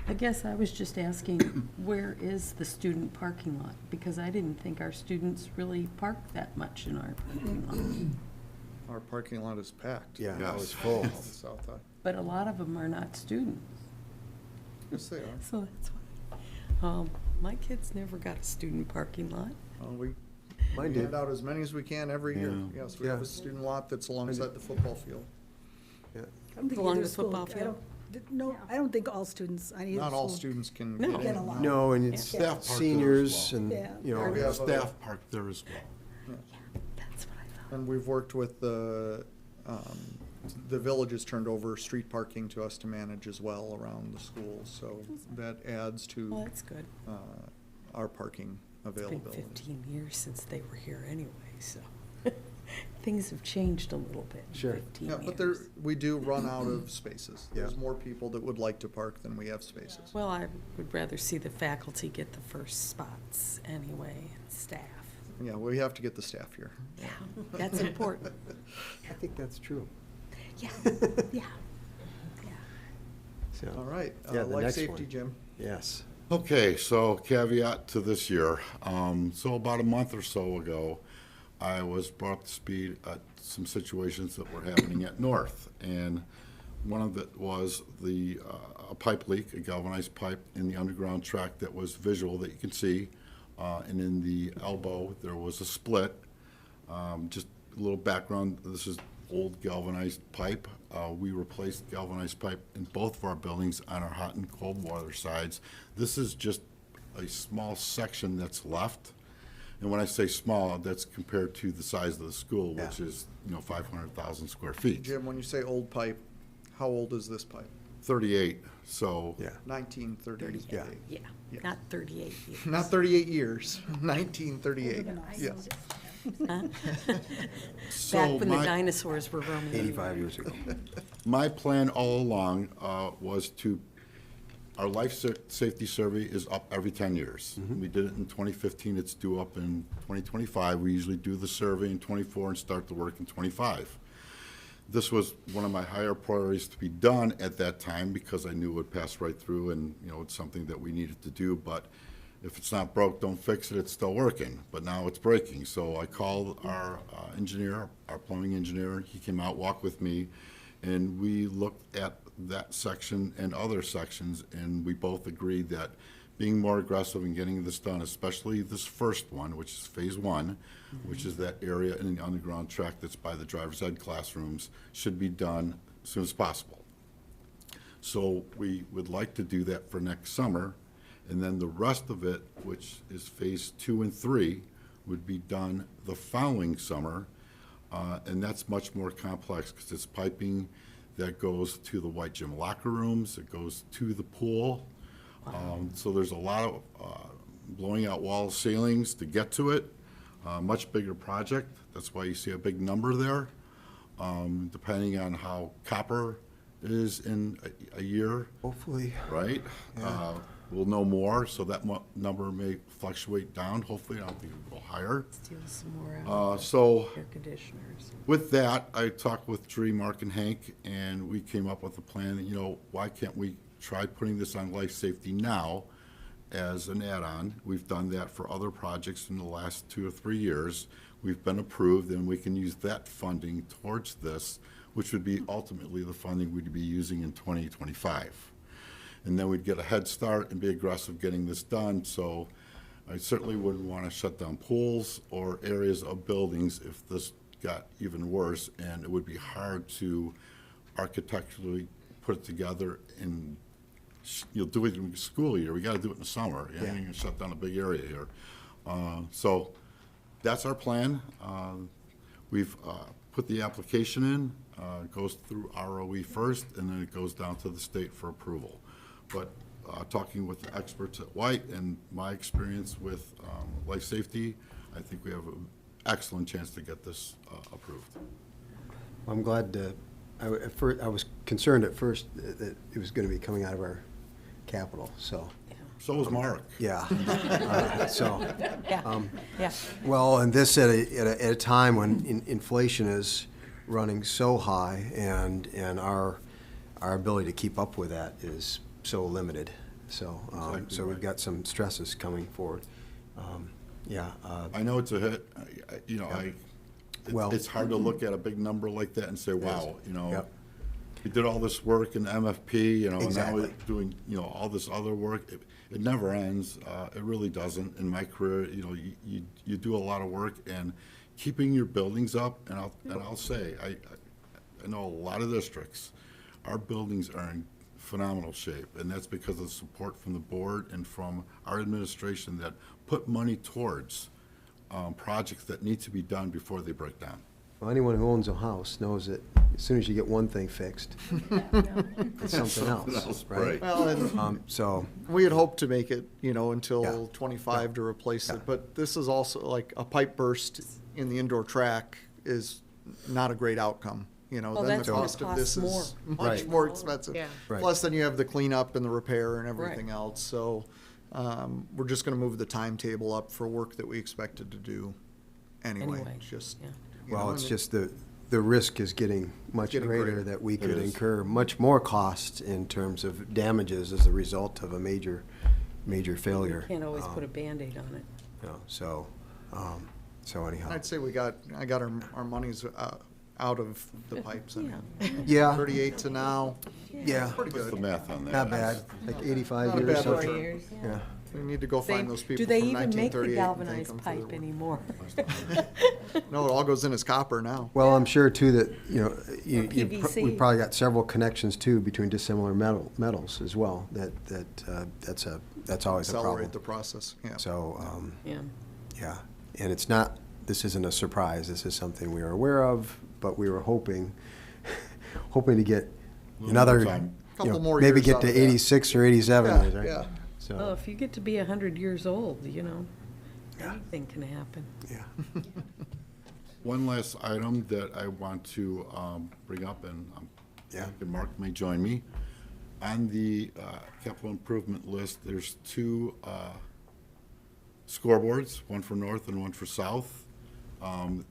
I guess I was just asking, where is the student parking lot? Because I didn't think our students really parked that much in our parking lot. Our parking lot is packed. Yeah, Yes. it was full. On the south side. But a lot of them are not students, Yes, they are. so that's why. My kids never got a student parking lot. We Mine hand did. out as many as we can every year. Yeah. Yes, we have Yeah. a student lot that's alongside the football field. I don't think Along either the school- football I field? don't- I don't think all students on either Not all school- students can No. get Get in. a lot. No, and it's Staff park there as seniors well. and, Yeah. you know, We have Staff parked there as well. That's what I thought. And we've worked with the village has turned over street parking to us to manage as well around the schools, so that adds Well, to that's good. our parking It's been availability. 15 years since they were here anyway, so things have changed a little bit in Sure. 15 Yeah, years. but there, we do run out of spaces. Yeah. There's more people that would like to park than we have spaces. Well, I would rather see the faculty get the first spots anyway, and staff. Yeah, we have to get the staff here. Yeah, that's important. I think that's true. Yeah, yeah. So, All right, Yeah, the life next safety, one. Jim. yes. Okay, so caveat to this year. So about a month or so ago, I was brought up to speed at some situations that were happening at North. And one of it was a pipe leak, a galvanized pipe in the underground track that was visual that you can see. And in the elbow, there was a split. Just a little background, this is old galvanized pipe. We replaced galvanized pipe in both of our buildings on our hot and cold water sides. This is just a small section that's left. And when I say small, that's compared to the size of the school, which is, 500,000 square feet. Jim, when you say old pipe, how old is this pipe? 38, so. Yeah. 1938. Yeah. Yeah. Not 38 years. Not 38 years, 1938. Yeah. Huh? So Back when the my- dinosaurs were roaming. 85 years ago. My plan all along was to, our safety survey is up every 10 years. We did it in 2015, it's due up in 2025. We usually do the survey in 24 and start the work in 25. This was one of my higher priorities to be done at that time because I knew it would pass right through and, you know, it's something that we needed to do. But if it's not broke, don't fix it, it's still working. But now it's breaking. So I called our engineer, our plumbing engineer. He came out, walked with me, and we looked at that section and other sections, and we both agreed that being more aggressive in getting this done, especially this first one, which is phase one, which is that area in the underground track that's by the driver's ed classrooms, should be done as soon as possible. So we would like to do that for next summer, and then the rest of it, which is phase 2 and 3, would be done the following summer, and that's much more complex because it's piping that goes to the white gym locker rooms, it goes to the pool. So there's a lot of blowing out wall ceilings to get to it. Much bigger project. That's why you see a big number there. Depending on how copper is in a year. Hopefully. Right? We'll know more, so that number may fluctuate down. Hopefully, I don't think it'll go higher. Steal some more So air conditioners. with that, I talked with Dree, Mark, and Hank, and we came up with a plan. You know, why can't we try putting this on life safety now as an add-on? We've done that for other projects in the last 2 or 3 years. We've been approved, and we can use that funding towards this, which would be ultimately the funding we'd be using in 2025. And then we'd get a head start and be aggressive getting this done. So I certainly wouldn't want to shut down pools or areas of buildings if this got even worse, and it would be hard to architecturally put it together in, you'll do it in the school year. We got to do it in the summer. You know, you're going to shut down a big area here. So that's our plan. We've put the application in. It goes through ROE first, and then it goes down to the state for approval. But talking with the experts at White and my experience with life safety, I think we have an excellent chance to get this approved. I'm glad I was concerned at first that it was going to be coming out of our capital, so. So was Mark. Yeah. Yeah. Well, and this at a time when inflation is running so high and our ability to keep up with that is so limited. So, so we've got some stresses coming forward. I know it's a hit. Well, it's hard to look at a big number like that and say, wow, you know, we did all this work in MFP, you know, and now we're doing, you know, all this other work. It never ends. It really doesn't. In my career, you know, you do a lot of work, and keeping your buildings up, and I'll say, I know a lot of districts, our buildings are in phenomenal shape, and that's because of the support from the board and from our administration that put money towards projects that need to be done before they break down. Well, anyone who owns a house knows that as soon as you get one thing fixed, it's something else, right? Well, and so we had hoped to make it, you know, until 25 to replace it, but this is also like a pipe burst in the indoor track is not a great outcome. You know, Well, then that's the gonna cost of cost this more. is much Right. more expensive. Yeah. Right. Plus, then you have the cleanup and the repair and everything Right. else. So we're just going to move the timetable up for work that we expected to do anyway. Anyway, Just yeah. you well, know, it's and just the risk is getting much Getting greater greater. that we It could is. incur much more cost in terms of damages as a result of a major failure. Can't always put a Band-Aid on it. You know, so anyhow. I'd say I got our monies out of the pipes. I mean, Yeah. 38 to now. Yeah. Pretty What's good. the math on that? Not bad, like 85 Not a years. bad so- return. years, Yeah. We need to go find those people Do they from even make the 1938 and thank galvanized them for their pipe work. anymore? No, it all goes in as copper now. Well, I'm sure too that, you know, PVC. we probably got several connections too between dissimilar metals as well. That's always a problem. Accelerate the process, yeah. So, Yeah. yeah, and it's not, this isn't a surprise. This is something we are aware of, but we were hoping to get Little another, more time. Couple more maybe years get out to of that. 86 or 87 years, right? Yeah. Well, So, if you get to be 100 years old, anything can happen. yeah. One last item that I want to bring up, and Yeah. Mark may join me. On the capital improvement list, there's two scoreboards, one for north and one for south. I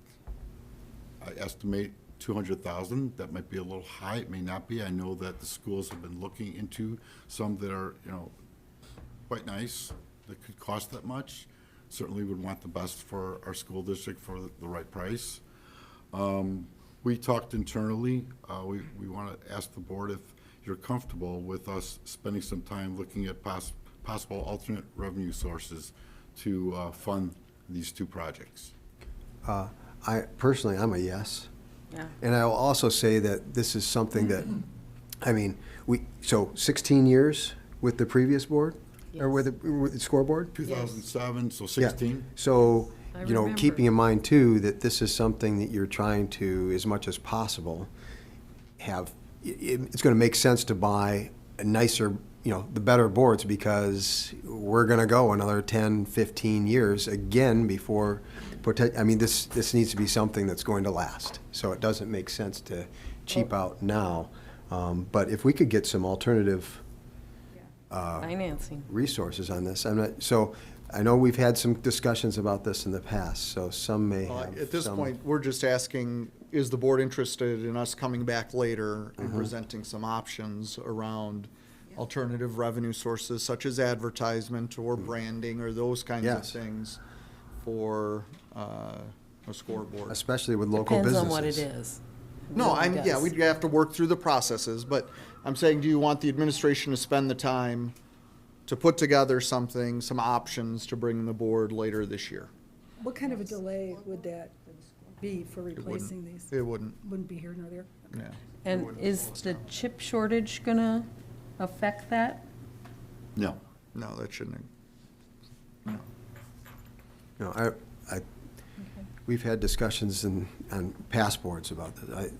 estimate 200,000. That might be a little high. It may not be. I know that the schools have been looking into some that are, quite nice, that could cost that much. Certainly would want the best for our school district for the right price. We talked internally. We want to ask the board if you're comfortable with us spending some time looking at possible alternate revenue sources to fund these two projects. Personally, I'm a yes. Yeah. And I will also say that this is something that, so 16 years with the previous board? Or with the scoreboard? 2007, so Yeah. 16. So, I remember. keeping in mind too, that this is something that you're trying to, as much as possible, it's gonna make sense to buy a nicer, the better boards, because we're gonna go another 10, 15 years again before, this needs to be something that's going to last. So it doesn't make sense to cheap out now. But if we could get some alternative Financing. resources on this. So I know we've had some discussions about this in the past, so some may have At this some- point, we're just asking, is the board interested in us coming back later and Mm-hmm. presenting some options around alternative revenue sources such as advertisement or branding or those kinds of Yes. things for a scoreboard? especially with local businesses. Depends on what it is. It No, really yeah, does. we'd have to work through the processes, but I'm saying, do you want the administration to spend the time to put together something, some options to bring the board later this year? What kind of a delay would that be for replacing these? It wouldn't, Wouldn't be here nor there? yeah. And is the chip shortage gonna affect that? No. No, that shouldn't. We've had discussions on passports about this.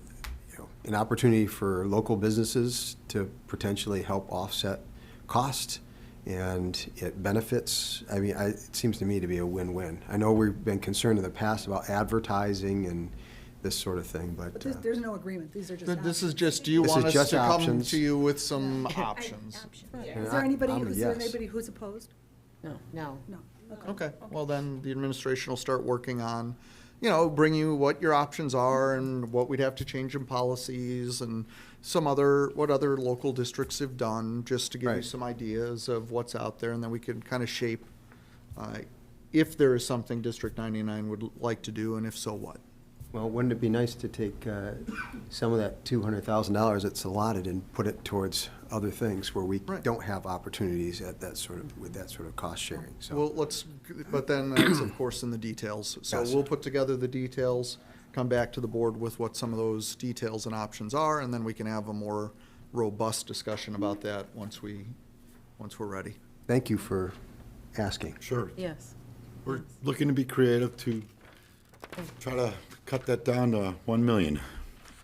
An opportunity for local businesses to potentially help offset cost, and it benefits, it seems to me to be a win-win. I know we've been concerned in the past about advertising and this sort of thing, but. But there's no agreement, these are just This is options. just, do you This want is us just to come options. to you with some options? Is there anybody, I'm a is there yes. anybody who's opposed? No. No, okay. Okay, well then, the administration will start working on, bring you what your options are and what we'd have to change in policies and what other local districts have done, just to give you Right. some ideas of what's out there, and then we can kind of shape, if there is something District 99 would like to do, and if so, what? Well, wouldn't it be nice to take some of that $200,000 that's allotted and put it towards other things where we Right. don't have opportunities with that sort of cost sharing, so. Well, but then that's of course in the details. So Yes. we'll put together the details, come back to the board with what some of those details and options are, and then we can have a more robust discussion about that once we're ready. Thank you for asking. Sure. Yes. We're looking to be creative to try to cut that down to 1 million.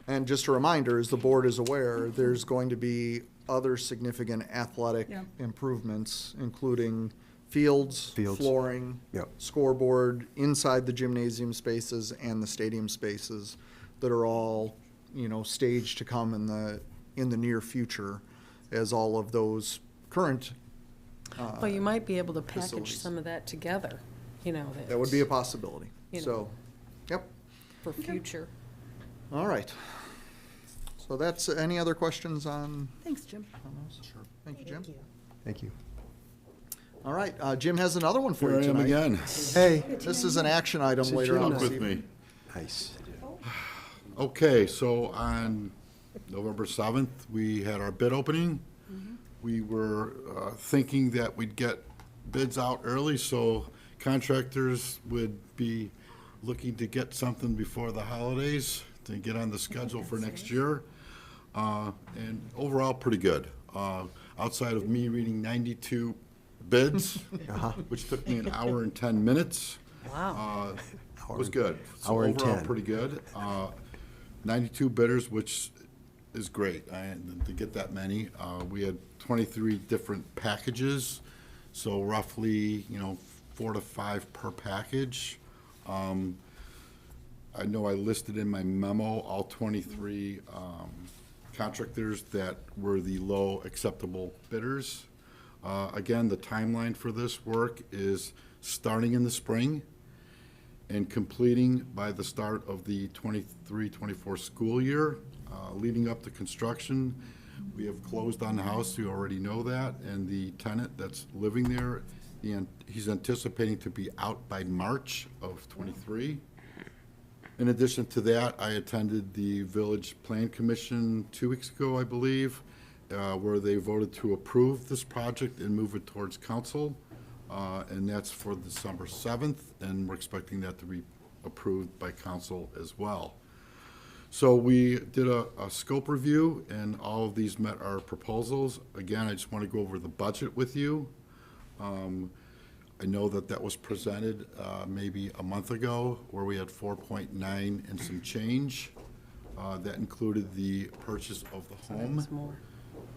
And just a reminder, as the board is aware, there's going to be other significant athletic Yeah. improvements, including fields, Fields. flooring, Yep. scoreboard, inside the gymnasium spaces and the stadium spaces that are all, staged to come in the near future as all of those current, Well, you might be able to package facilities. some of that together, that would be a possibility. You know. So, yep, for future. all right. So that's, any other questions on Thanks, Jim. those? Sure. Thank you, Jim. Thank you. All right, Jim has another one for Here I you am tonight. again. Hey. This is an action item Sit later Jim on up this With evening. me. Nice. Okay, so on November 7th, we had our bid opening. We were thinking that we'd get bids out early, so contractors would be looking to get something before the holidays to get on the schedule for next year. And overall, pretty good. Outside of me reading 92 bids, which took me an hour and 10 minutes. Wow. Was good. So Hour and overall, 10. pretty good. 92 bidders, which is great, and to get that many. We had 23 different packages So roughly, 4 to 5 per package. I know I listed in my memo all 23 contractors that were the low acceptable bidders. Again, the timeline for this work is starting in the spring and completing by the start of the 23-24 school year. Leading up to construction, we have closed on the house, you already know that, and the tenant that's living there, he's anticipating to be out by March of '23. In addition to that, I attended the Village Plan Commission 2 weeks ago, I believe, where they voted to approve this project and move it towards council. And that's for December 7th, and we're expecting that to be approved by council as well. So we did a scope review, and all of these met our proposals. Again, I just want to go over the budget with you. I know that was presented maybe a month ago, where we had 4.9 and some change. That included the purchase of the home.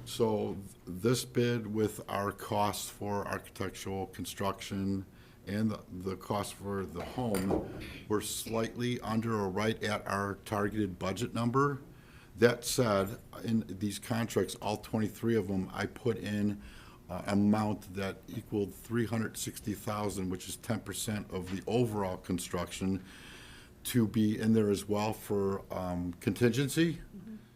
So this bid with our costs for architectural construction and the cost for the home, we're slightly under or right at our targeted budget number. That said, in these contracts, all 23 of them, I put in amount that equaled $360,000, which is 10% of the overall construction, to be in there as well for contingency.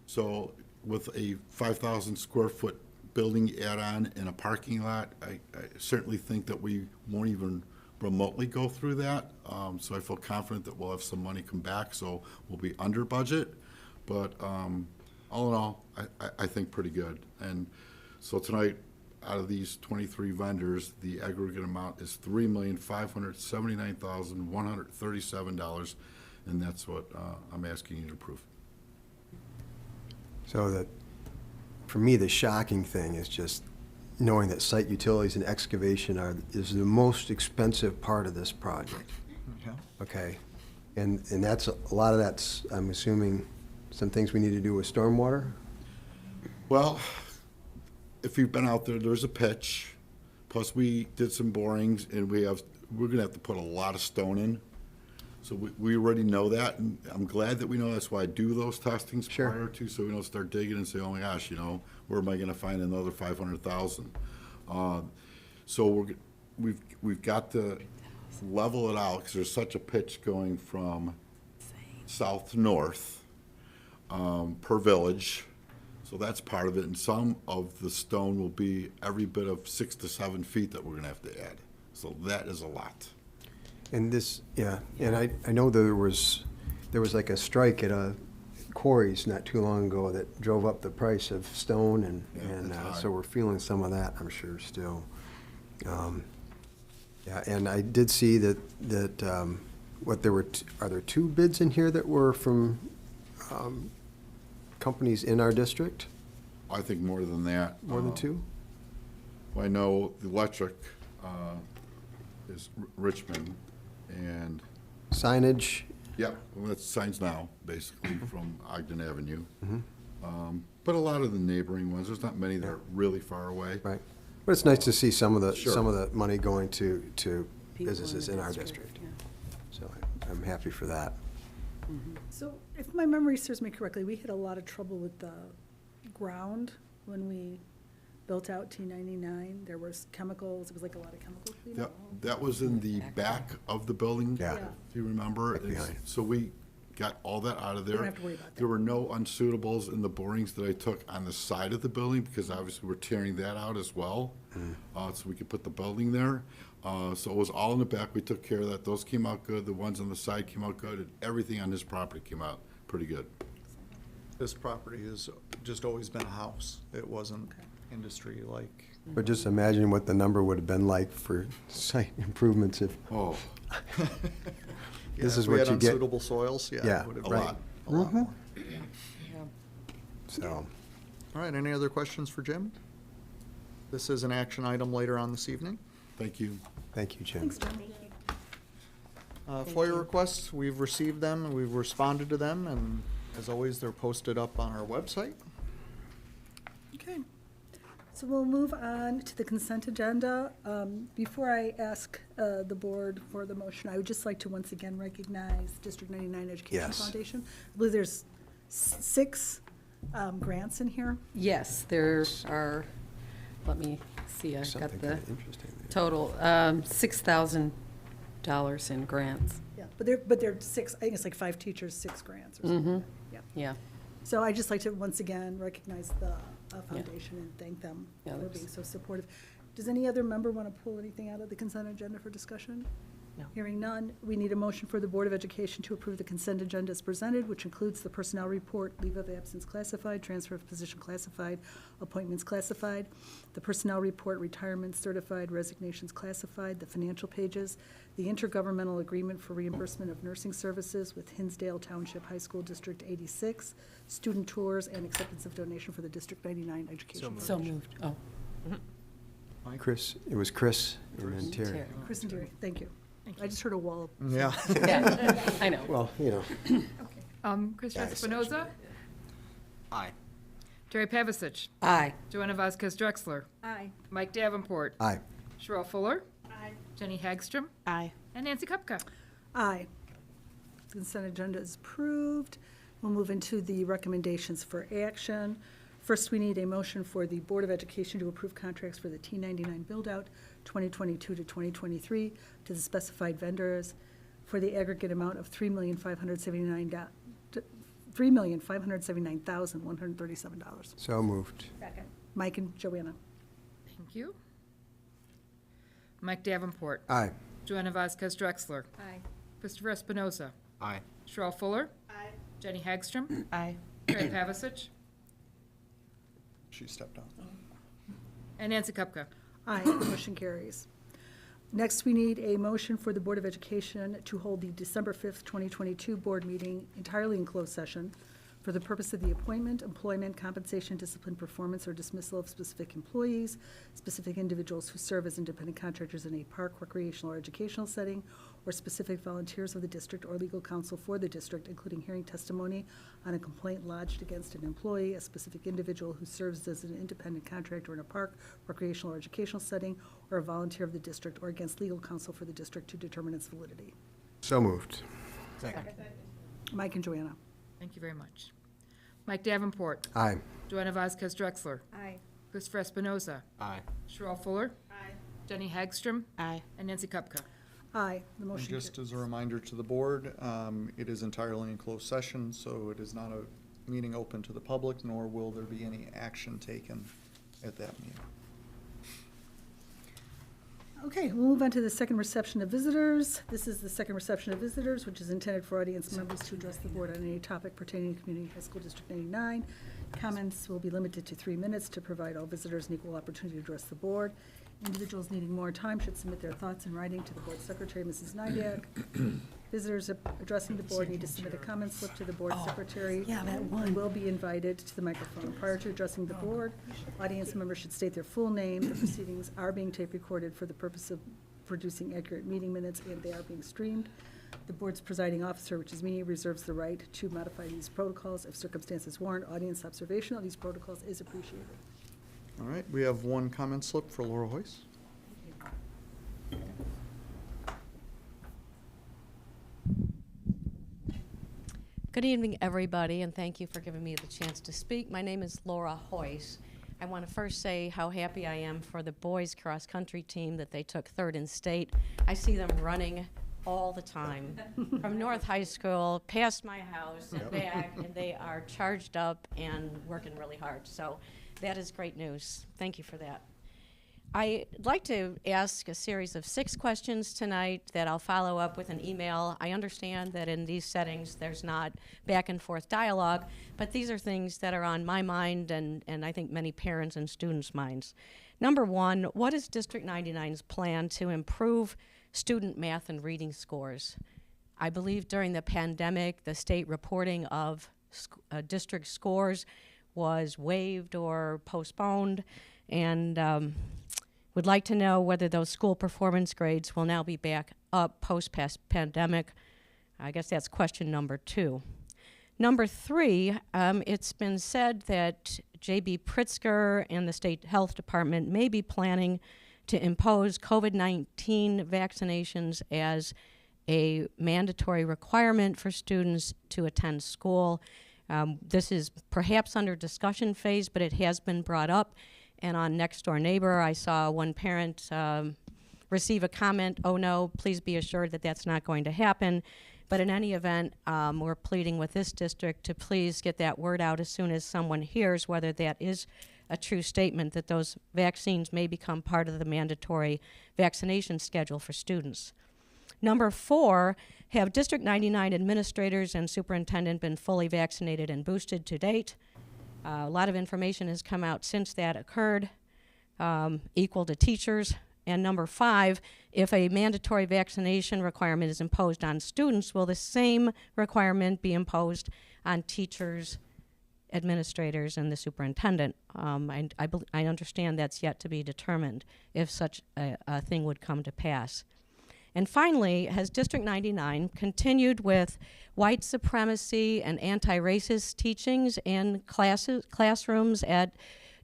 So with a 5,000 square foot building add-on in a parking lot, I certainly think that we won't even remotely go through that. So I feel confident that we'll have some money come back, so we'll be under budget. But all in all, I think pretty good. And so tonight, out of these 23 vendors, the aggregate amount is $3,579,137, and that's what I'm asking you to approve. So that, for me, the shocking thing is just knowing that site utilities and excavation is the most expensive part of this project. Yeah. Okay? And that's, a lot of that's, I'm assuming, some things we need to do with stormwater? Well, if you've been out there, there's a pitch, plus we did some borings, and we're gonna have to put a lot of stone in. So we already know that, and I'm glad that we know. That's why I do those testings prior to, so we don't start digging and say, oh my gosh, where am I gonna find another 500,000? So we've got to level it out, because there's such a pitch going from south to north per village. So that's part of it, and some of the stone will be every bit of 6 to 7 feet that we're gonna have to add. So that is a lot. And this, yeah, and I know there was like a strike at a quarries not too long ago that drove up the price of stone, and so we're feeling some of that, I'm sure, still. Yeah, and I did see that are there 2 bids in here that were from companies in our district? I think more than that. More than 2? Well, I know the electric is Richmond, and signage. Yeah, well, that's signs now, basically, from Ogden Avenue. But a lot of the neighboring ones, there's not many that are really far away. Right. But it's nice to see some of the Sure. money going to People businesses in our district, district. yeah. So I'm happy for that. So if my memory serves me correctly, we had a lot of trouble with the ground when we built out T99. There was chemicals, it was like a lot of chemical cleanup. That was in the back of the building, Yeah. if you remember. Back behind. So we got all that out of We there. don't have to worry about that. There were no unsuitables in the borings that I took on the side of the building, because obviously we're tearing that out as well, so we could put the building there. So it was all in the back. We took care of that. Those came out good. The ones on the side came out good, and everything on this property came out pretty good. This property has just always been a house. It wasn't industry like. But just imagine what the number would have been like for site improvements if. Oh. This is if we what had you get. unsuitable soils, Yeah, it would have a been lot. a lot more. So, All right, any other questions for Jim? This is an action item later on this evening. Thank you. thank you, Jim. Thanks, Jim. FOIA requests, we've received them, we've responded to them, and as always, they're posted up on our website. Okay. So we'll move on to the consent agenda. Before I ask the board for the motion, I would just like to once again recognize District 99 Education Yes. Foundation. I believe there's 6 grants in here. Yes, there are, let me see, I've got Something the kinda interesting there. total, $6,000 in grants. Yeah, but they're 6, I think it's like 5 teachers, 6 grants or something. like that. Yeah. Yeah. So I'd just like to once again recognize the foundation and thank them Yeah, for there's- being so supportive. Does any other member want to pull anything out of the consent agenda for discussion? No. Hearing none, we need a motion for the Board of Education to approve the consent agenda as presented, which includes the personnel report, leave of absence classified, transfer of position classified, appointments classified, the personnel report, retirement certified, resignations classified, the financial pages, the intergovernmental agreement for reimbursement of nursing services with Hinsdale Township High School District 86, student tours, and acceptance of donation for the District 99 Education. So moved. Oh. Chris, it was Chris and then Terry. Chris and Terry, thank you. I just heard a wall. Yeah. Yeah, I know. Well, you know. Chris Yeah, Espinoza. Aye. Terry Pavasich. Aye. Joanna Vasquez Drexler. Aye. Mike Davenport. Aye. Sherelle Fuller. Aye. Jenny Hagstrom. Aye. And Nancy Kupka. Aye. The consent agenda is approved. We'll move into the recommendations for action. First, we need a motion for the Board of Education to approve contracts for the T99 build-out 2022 to 2023 to the specified vendors for the aggregate amount of $3,579,137. So moved. Mike and Joanna. Thank you. Mike Davenport. Aye. Joanna Vasquez Drexler. Aye. Christopher Espinoza. Aye. Sherelle Fuller. Aye. Jenny Hagstrom. Aye. Terry Pavasich. She stepped down. And Nancy Kupka. Aye, motion carries. Next, we need a motion for the Board of Education to hold the December 5th, 2022 board meeting entirely in closed session for the purpose of the appointment, employment, compensation, discipline, performance, or dismissal of specific employees, specific individuals who serve as independent contractors in a park, recreational, or educational setting, or specific volunteers of the district or legal counsel for the district, including hearing testimony on a complaint lodged against an employee, a specific individual who serves as an independent contractor in a park, recreational, or educational setting, or a volunteer of the district, or against legal counsel for the district to determine its validity. So moved. Mike and Joanna. Thank you very much. Mike Davenport. Aye. Joanna Vasquez Drexler. Aye. Christopher Espinoza. Aye. Sherelle Fuller. Aye. Jenny Hagstrom. Aye. And Nancy Kupka. Aye, the And motion just carries. as a reminder to the board, it is entirely in closed session, so it is not a meeting open to the public, nor will there be any action taken at that meeting. Okay, we'll move on to the second reception of visitors. This is the second reception of visitors, which is intended for audience members to address the board on any topic pertaining to Community High School District 99. Comments will be limited to 3 minutes to provide all visitors an equal opportunity to address the board. Individuals needing more time should submit their thoughts in writing to the board secretary, Mrs. Nydek. Visitors addressing the board need to submit a comment slip to the board secretary. yeah, that one. And will be invited to the microphone. Prior to addressing the board, audience members should state their full name. The proceedings are being tape recorded for the purpose of producing accurate meeting minutes, and they are being streamed. The board's presiding officer, which is me, reserves the right to modify these protocols if circumstances warrant. Audience observation of these protocols is appreciated. All right, we have one comment slip for Laura Hoyce. Good evening, everybody, and thank you for giving me the chance to speak. My name is Laura Hoyce. I want to first say how happy I am for the boys cross-country team that they took third in state. I see them running all the time from North High School past my house and back, and they are charged up and working really hard. So that is great news. Thank you for that. I'd like to ask a series of 6 questions tonight that I'll follow up with an email. I understand that in these settings there's not back and forth dialogue, but these are things that are on my mind and I think many parents and students' minds. Number 1, what is District 99's plan to improve student math and reading scores? I believe during the pandemic, the state reporting of district scores was waived or postponed, and would like to know whether those school performance grades will now be back up post-pandemic. I guess that's question number 2. Number 3, it's been said that J.B. Pritzker and the State Health Department may be planning to impose COVID-19 vaccinations as a mandatory requirement for students to attend school. This is perhaps under discussion phase, but it has been brought up. And on Next Door Neighbor, I saw one parent receive a comment, "Oh no, please be assured that that's not going to happen." But in any event, we're pleading with this district to please get that word out as soon as someone hears whether that is a true statement, that those vaccines may become part of the mandatory vaccination schedule for students. Number 4, have District 99 administrators and superintendent been fully vaccinated and boosted to date? A lot of information has come out since that occurred, equal to teachers. And number 5, if a mandatory vaccination requirement is imposed on students, will the same requirement be imposed on teachers, administrators, and the superintendent? I understand that's yet to be determined if such a thing would come to pass. And finally, has District 99 continued with white supremacy and anti-racist teachings in classrooms at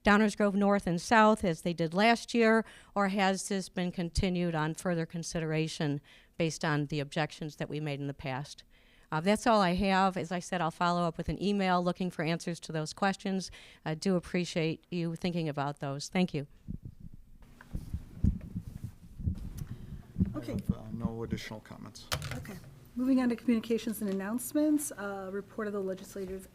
Downers Grove North and South as they did last year, or has this been continued on further consideration based on the objections that we made in the past? That's all I have. As I said, I'll follow up with an email looking for answers to those questions. I do appreciate you thinking about those. Thank you. Okay. I have, no additional comments. Okay. Moving on to communications and announcements, report of the Legislative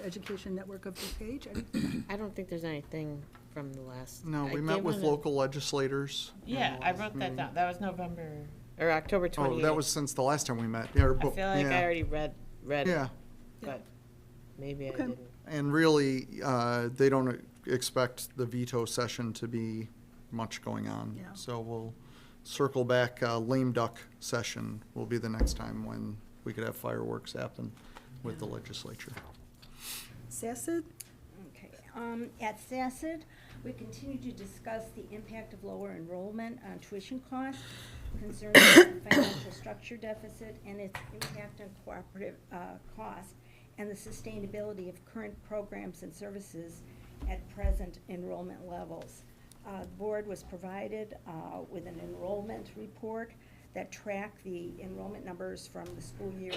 Education Network of DuPage. I don't think there's anything from the last. No, I we met gave with them a- local legislators. Yeah, in the I last wrote that meeting. down. That was November, or October 28th. Oh, that was since the last time we met. Yeah, I feel like I already read Yeah. it, but maybe Okay. I didn't. And really, they don't expect the veto session to be much going on. Yeah. So we'll circle back. Lame duck session will be the next time when we could have fireworks happen with the legislature. SACID? Okay. At SACID, we continue to discuss the impact of lower enrollment on tuition costs, concerns about the financial structure deficit and its impact on cooperative costs, and the sustainability of current programs and services at present enrollment levels. The board was provided with an enrollment report that tracked the enrollment numbers from the school year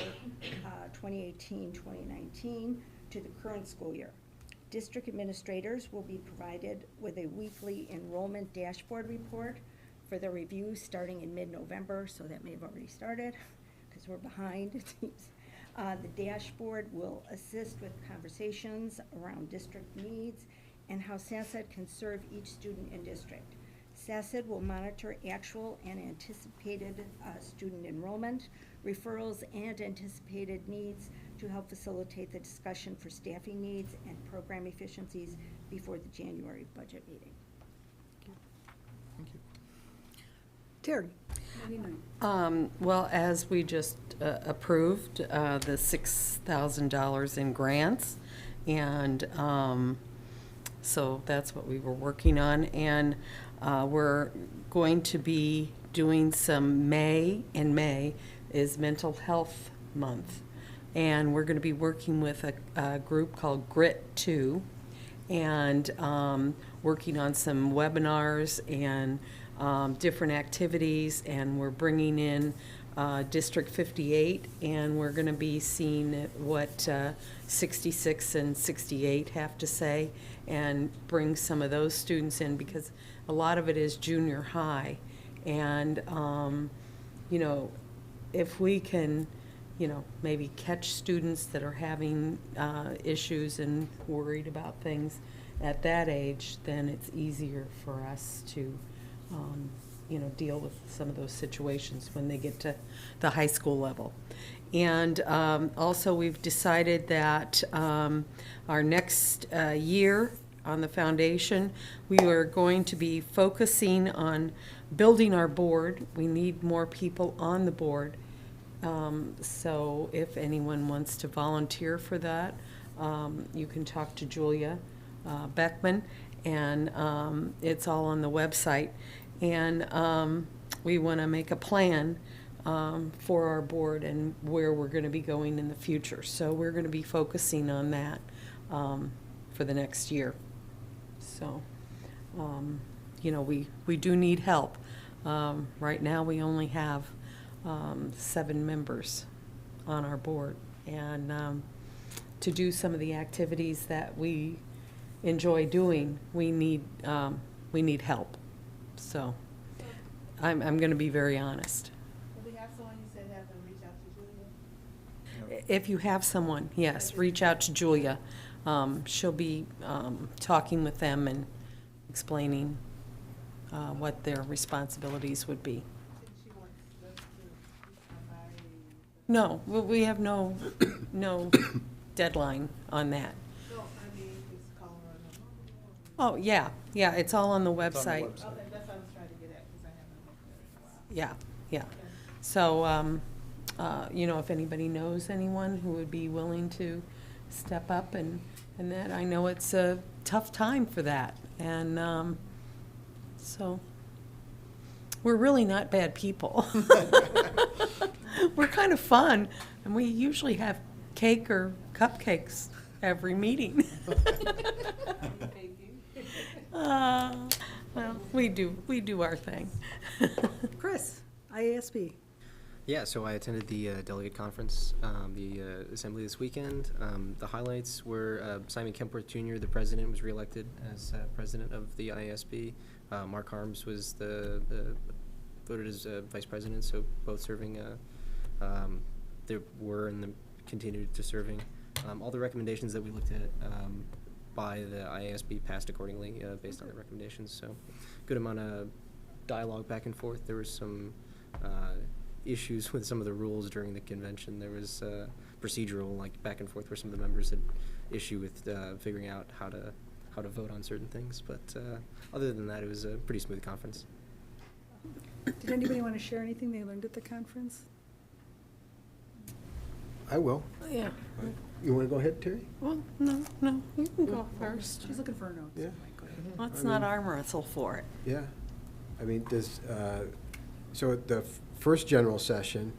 2018-2019 to the current school year. District administrators will be provided with a weekly enrollment dashboard report for their review starting in mid-November, so that may have already started because we're behind, it seems. The dashboard will assist with conversations around district needs and how SACID can serve each student in district. SACID will monitor actual and anticipated student enrollment, referrals, and anticipated needs to help facilitate the discussion for staffing needs and program efficiencies before the January budget meeting. Thank you. Terry? Well, as we just approved, the $6,000 in grants, and so that's what we were working on, and we're going to be doing some May is Mental Health Month, and we're going to be working with a group called Grit 2, and working on some webinars and different activities, and we're bringing in District 58, and we're going to be seeing what 66 and 68 have to say, and bring some of those students in, because a lot of it is junior high. And, you know, if we can, you know, maybe catch students that are having issues and worried about things at that age, then it's easier for us to, you know, deal with some of those situations when they get to the high school level. And also we've decided that our next year on the foundation, we are going to be focusing on building our board. We need more people on the board. So if anyone wants to volunteer for that, you can talk to Julia Beckman, and it's all on the website. And we want to make a plan for our board and where we're going to be going in the future. So we're going to be focusing on that for for the next year. So, you know, we do need help. Right now, we only have 7 members on our board, and to do some of the activities that we enjoy doing, we need help. So, I'm going to be very honest. Will we have someone you said have them reach out to Julia? If you have someone, yes, reach out to Julia. She'll be talking with them and explaining what their responsibilities would be. No, we have no deadline on that. No, I mean, just call her on the phone. Oh, yeah, it's all on the website. Okay, that's what I was trying to get at, because I haven't looked at it in a while. Yeah. So, you know, if anybody knows anyone who would be willing to step up and that, I know it's a tough time for that. And so, we're really not bad people. We're kind of fun, and we usually have cake or cupcakes every meeting. Well, we do our thing. Chris, IASB. Yeah, so I attended the delegate conference, the assembly this weekend. The highlights were Simon Kempworth Jr., the president, was reelected as president of the IASB. Mark Harms was voted as vice president, so both serving. They were and continued to serving. All the recommendations that we looked at by the IASB passed accordingly based on the recommendations. So, good amount of dialogue back and forth. There was some issues with some of the rules during the convention. There was procedural, like, back and forth where some of the members had issue with figuring out how to vote on certain things. But other than that, it was a pretty smooth conference. Did anybody want to share anything they learned at the conference? I will. Yeah. You want to go ahead, Terry? Well, no, you can go first. She's looking for her notes. Yeah. Go ahead. Let's not arm wrestle for it. Yeah. I mean, so at the first general session,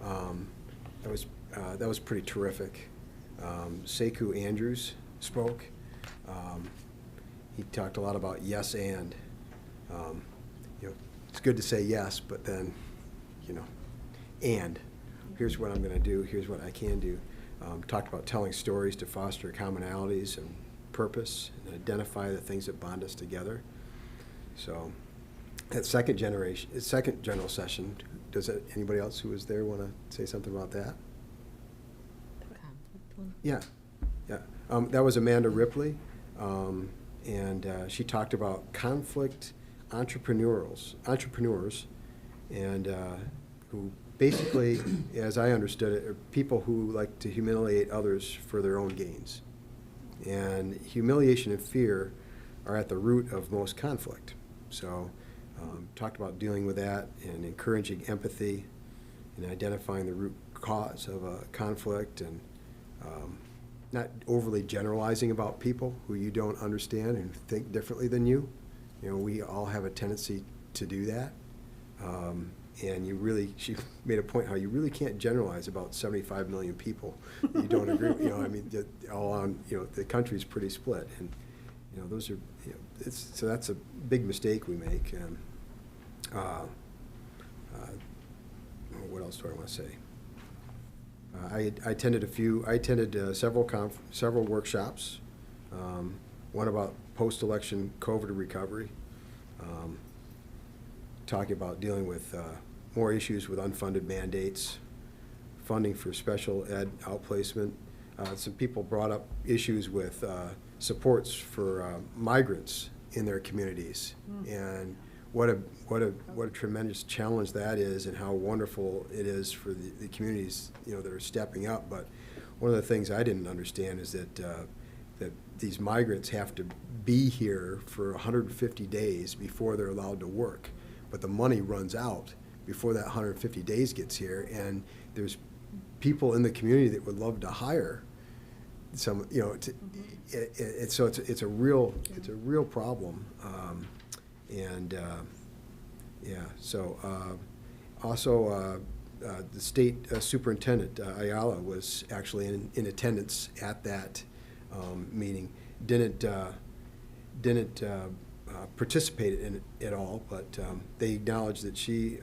that was pretty terrific. Sekou Andrews spoke. He talked a lot about yes and. You know, it's good to say yes, but then, you know, and here's what I'm going to do. Here's what I can do. Talked about telling stories to foster commonalities and purpose and identify the things that bond us together. So, that second general session, anybody else who was there want to say something about that? Yeah. That was Amanda Ripley, and she talked about conflict entrepreneurs, and who basically, as I understood it, are people who like to humiliate others for their own gains. And humiliation and fear are at the root of most conflict. So, talked about dealing with that and encouraging empathy and identifying the root cause of a conflict, and not overly generalizing about people who you don't understand and think differently than you. You know, we all have a tendency to do that. And she made a point how you really can't generalize about 75 million people that you don't agree with. You know, I mean, all on, you know, the country's pretty split. And, you know, those are, you know, so that's a big mistake we make. And what else do I want to say? I attended several workshops. One about post-election COVID recovery, talking about dealing with more issues with unfunded mandates, funding for special ed outplacement. Some people brought up issues with supports for migrants in their communities, and what a tremendous challenge that is, and how wonderful it is for the communities, you know, that are stepping up. But one of the things I didn't understand is that that these migrants have to be here for 150 days before they're allowed to work, but the money runs out before that 150 days gets here, and there's people in the community that would love to hire some, you know, so it's a real problem, also the state superintendent Ayala was actually in attendance at that meeting, didn't participate in it at all, but they acknowledged that she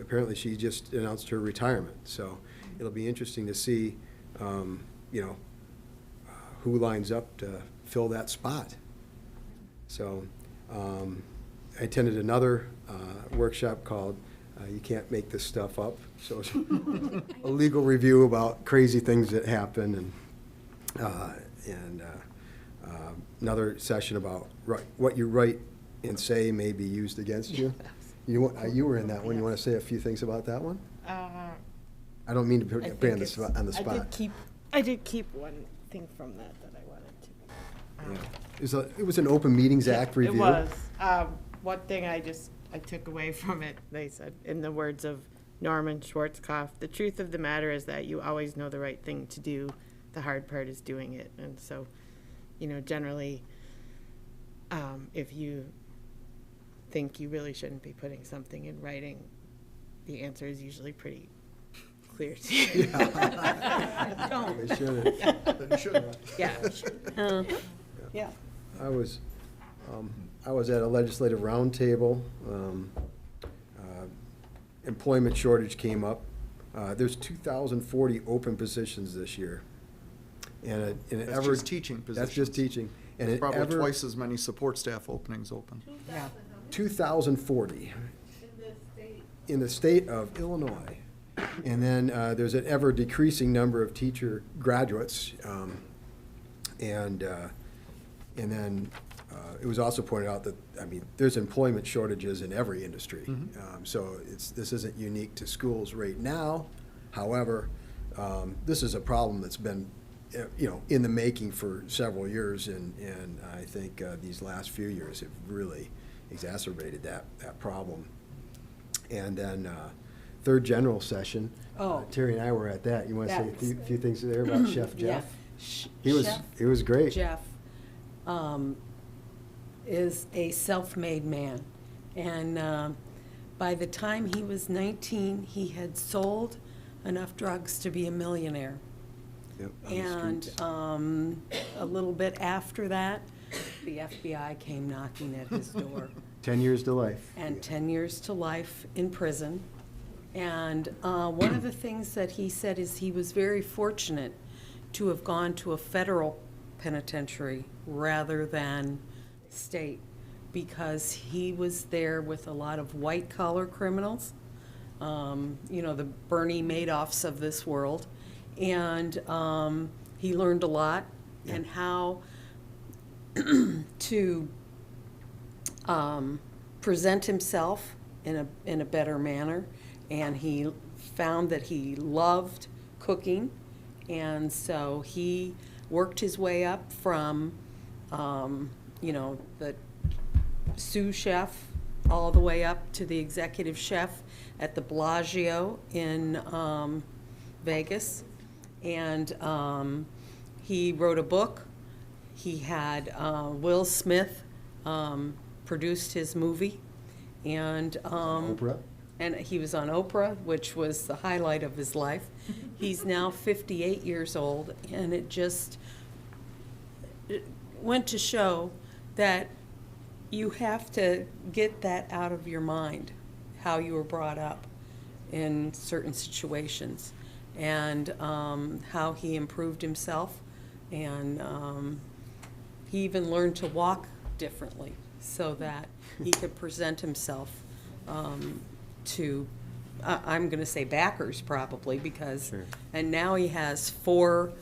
just announced her retirement. So it'll be interesting to see, who lines up to fill that spot. So I attended another workshop called You Can't Make This Stuff Up. So it's a legal review about crazy things that happen, and another session about what you write and say may be used against you. You were in that one. You want to say a few things about that one? I don't mean to put you on the spot. I did keep one thing from that I wanted to. It was an Open Meetings Act review. It was. One thing I took away from it, they said, in the words of Norman Schwarzkopf, the truth of the matter is that you always know the right thing to do. The hard part is doing it. And so, generally, if you think you really shouldn't be putting something in writing, the answer is usually pretty clear to you. Yeah. Don't. They shouldn't. They shouldn't. Yeah. Yeah. I was at a legislative roundtable. Employment shortage came up. There's 2,040 open positions this year. And That's just teaching positions. That's just teaching. And There's probably twice as many support staff openings open. 2,040 in the state of Illinois. And then there's an ever decreasing number of teacher graduates. And then it was also pointed out that, there's employment shortages in every industry. So this isn't unique to schools right now. However, this is a problem that's been, in the making for several years, and I think these last few years have really exacerbated that problem. And then third general session, Terry and I were at that. You want to say a few things there about Chef Jeff? Yeah. He was great. Jeff is a self-made man, and by the time he was 19, he had sold enough drugs to be a millionaire. Yep, And a little bit after that, the FBI came knocking at his door. 10 years to life. And 10 years to life in prison. And one of the things that he said is he was very fortunate to have gone to a federal penitentiary rather than state, because he was there with a lot of white-collar criminals, the Bernie Madoffs of this world. And he learned a lot and how to present himself in a better manner. And he found that he loved cooking, and so he worked his way up from, the sous chef all the way up to the executive chef at the Bellagio in Vegas. And he wrote a book. He had Will Smith produced his movie, and Oprah. And he was on Oprah, which was the highlight of his life. He's now 58 years old, and it went to show that you have to get that out of your mind, how you were brought up in certain situations, and how he improved himself, and he even learned to walk differently so that he could present himself to, I'm going to say backers probably, because, Sure. And now he has 4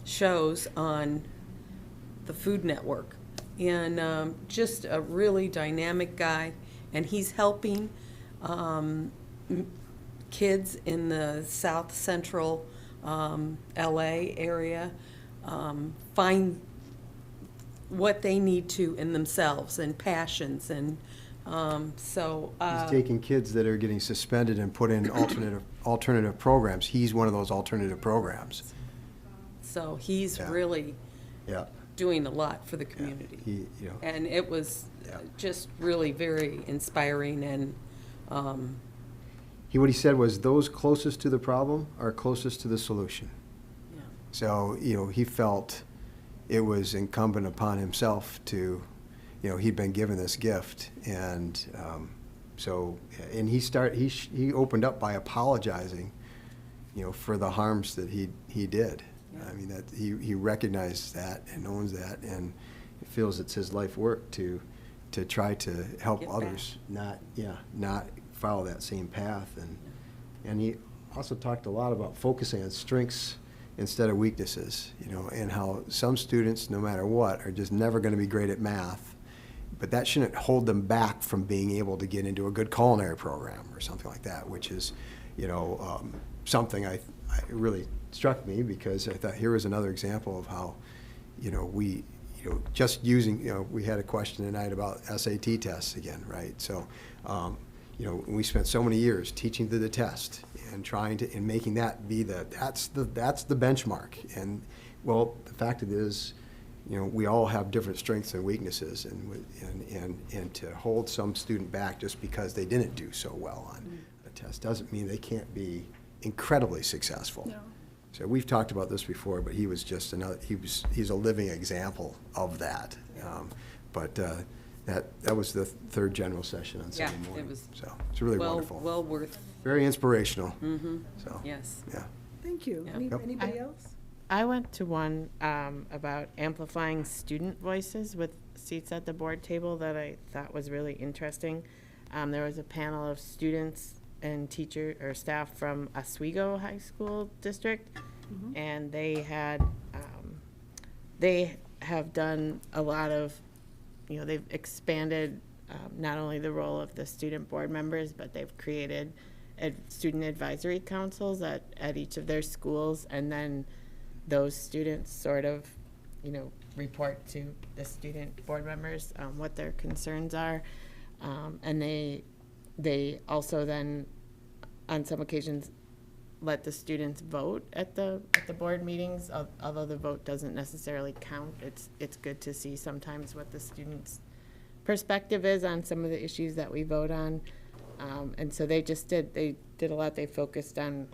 shows on the Food Network, and just a really dynamic guy, and he's helping kids in the South Central LA area find what they need to in themselves and passions, and He's taking kids that are getting suspended and put in alternative programs. He's one of those alternative programs. So he's Yeah. really Yeah. doing a lot for the community. He, And it was just really very inspiring, and what he said was those closest to the problem are closest to the solution. Yeah. So, he felt, it was incumbent upon himself to, he'd been given this gift, and and he opened up by apologizing, for the harms that he did. I mean, that he recognized that and owns that, and feels it's his life work to try to help others not follow that same path. And he also talked a lot about focusing on strengths instead of weaknesses, and how some students, no matter what, are just never going to be great at math, but that shouldn't hold them back from being able to get into a good culinary program or something like that, which is, something I really struck me, because I thought here was another example of how, we, just using, we had a question tonight about SAT tests again, right? So, we spent so many years teaching to the test and trying to, and making that be that's the benchmark. And well, the fact of it is, we all have different strengths and weaknesses, and to hold some student back just because they didn't do so well on a test doesn't mean they can't be incredibly successful. No. So we've talked about this before, but he was just he's a living example of that. That was the third general session on Sunday morning. It was so it's really wonderful. Well worth. Very inspirational. So yes. Yeah. Thank you. Yep. Anybody else? I went to one about amplifying student voices with seats at the board table that I thought was really interesting. There was a panel of students and teacher or staff from Oswego High School District, and they have done a lot of, they've expanded not only the role of the student board members, but they've created student advisory councils at each of their schools, and then those students sort of, report to the student board members what their concerns are, and they also then, on some occasions, let the students vote at the board meetings. Although the vote doesn't necessarily count, it's good to see sometimes what the students' perspective is on some of the issues that we vote on. And so they did a lot. They focused on,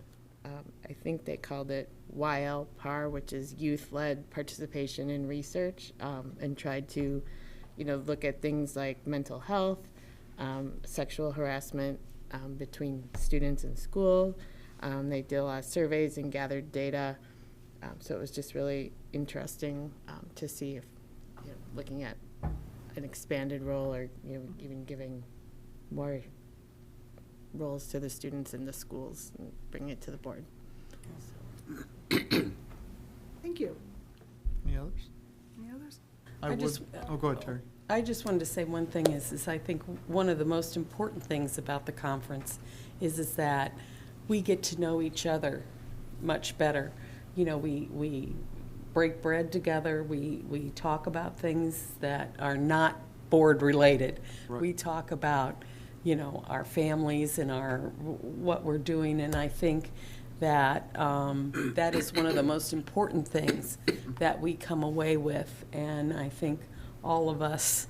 I think they called it YL-PAR, which is youth-led participation in research, and tried to, look at things like mental health, sexual harassment between students in school. They did a lot of surveys and gathered data. So it was just really interesting to see if, looking at an expanded role, or even giving more roles to the students in the schools and bringing it to the board. Thank you. Any others? Any others? Go ahead, Terry. I just wanted to say one thing is I think one of the most important things about the conference is that we get to know each other much better. We break bread together. We talk about things that are not board related. Right. We talk about, our families and what we're doing, and I think that that is one of the most important things that we come away with, and I think all of us,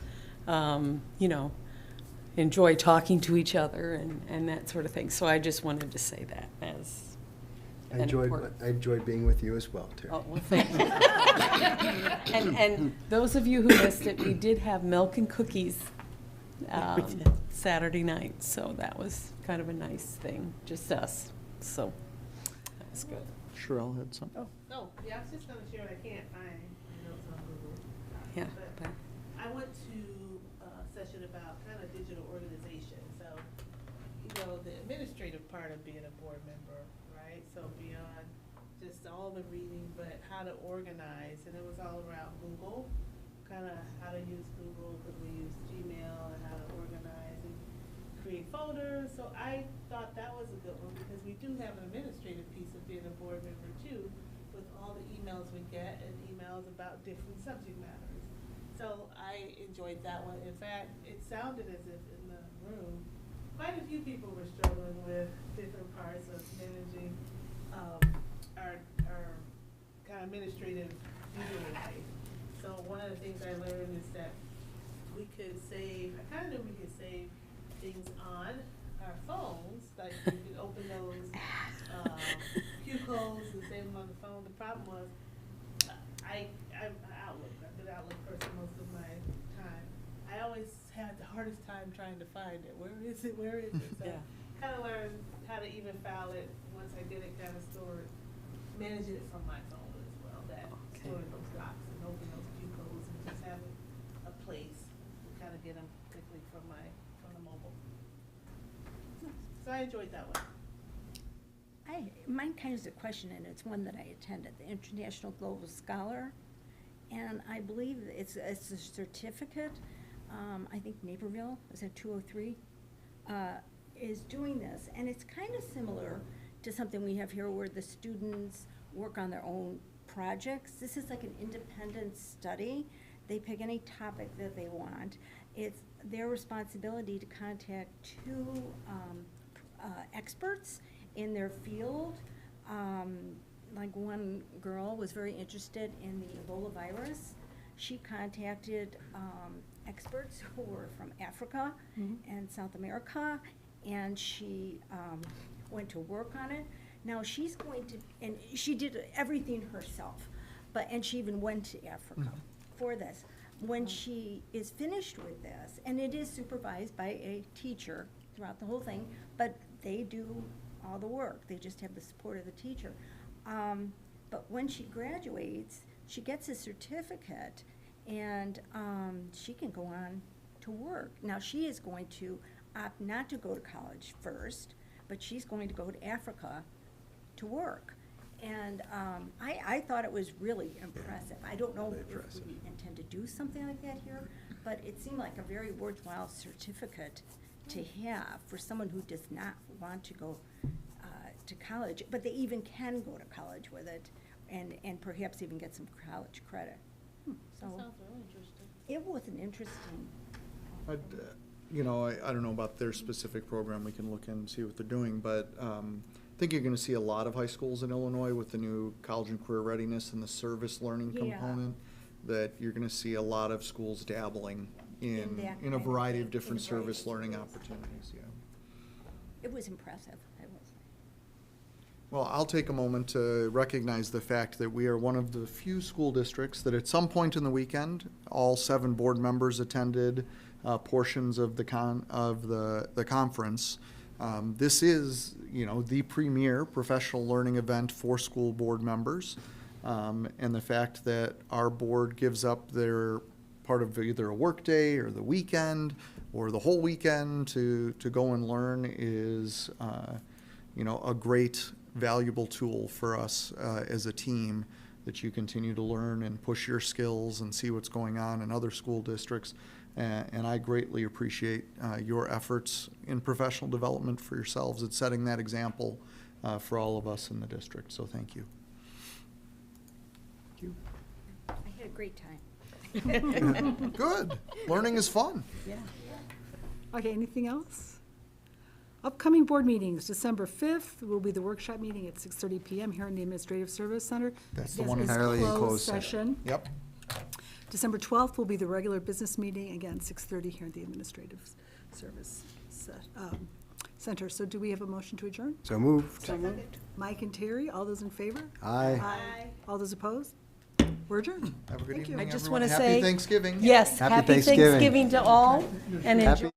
enjoy talking to each other and that sort of thing. So I just wanted to say that as I enjoyed being with you as well, Terry. Oh, well, thank you. and those of you who missed it, we did have milk and cookies Saturday night, so that was kind of a nice thing, just us. So that was good. Sherelle had something. No, yeah, I was just gonna share what I can't find my notes on Google. Yeah, But I went to a session about kind of digital organization. So, the administrative part of being a board member, right? So beyond just all the reading, but how to organize, and it was all around Google, kind of how to use Google, because we use Gmail, and how to organize and create folders. So I thought that was a good one, because we do have an administrative piece of being a board member too, with all the emails we get and emails about different subject matters. So I enjoyed that one. In fact, it sounded as if in the room, quite a few people were struggling with different parts of managing our kind of administrative digital life. So one of the things I learned is that we could save, I kind of knew we could save things on our phones, like we could open those Q codes and save them on the phone. The problem was, I I'm an Outlook. I've been an Outlook person most of my time. I always had the hardest time trying to find it. Where is it? Where is it? So kind of learned how to even file it once I did it, kind of managing it from my phone as well. That storing those docs and opening those Q codes and just having a place to kind of get them quickly from the mobile. So I enjoyed that one. Mine kind of is a question, and it's one that I attended, the International Global Scholar, and I believe it's a certificate. I think Naperville, is it 203, is doing this, and it's kind of similar to something we have here where the students work on their own projects. This is like an independent study. They pick any topic that they want. It's their responsibility to contact two experts in their field. Like one girl was very interested in the Ebola virus. She contacted experts who were from Africa and South America, and she went to work on it. Now she's going to, and she did everything herself, and she even went to Africa for this. When she is finished with this, and it is supervised by a teacher throughout the whole thing, but they do all the work. They just have the support of the teacher. But when she graduates, she gets a certificate, and she can go on to work. Now, she is going to opt not to go to college first, but she's going to go to Africa to work. And I thought it was really impressive. I don't know if we intend to do something like that here, but it seemed like a very worthwhile certificate to have for someone who does not want to go to college, but they even can go to college with it and perhaps even get some college credit. So That sounds really interesting. it was an interesting. I don't know about their specific program. We can look and see what they're doing, but I think you're going to see a lot of high schools in Illinois with the new college and career readiness and the service learning component, that you're going to see a lot of schools dabbling in a variety of different service learning opportunities. Yeah. It was impressive. It was. Well, I'll take a moment to recognize the fact that we are one of the few school districts that at some point in the weekend, all 7 board members attended portions of the conference. This is, the premier professional learning event for school board members, and the fact that our board gives up their part of either a work day or the weekend or the whole weekend to go and learn is, a great, valuable tool for us as a team, that you continue to learn and push your skills and see what's going on in other school districts. And I greatly appreciate your efforts in professional development for yourselves at setting that example for all of us in the district. So thank you. Thank you. I had a great time. Good. Learning is fun. Yeah. Okay, anything else? Upcoming board meetings, December 5th will be the workshop meeting at 6:30 PM here in the Administrative Service Center. That's the This one is entirely in closed session. Yep. December 12th will be the regular business meeting, again, 6:30 here at the Administrative Service Center. So do we have a motion to adjourn? So moved. So moved. Mike and Terry, all those in favor? Aye. Aye. All those opposed? We're adjourned. Have a good Thank you. evening, I just everyone. want to Happy say. Thanksgiving. Yes, Happy happy Thanksgiving. Thanksgiving to all, and Happy- enjoy.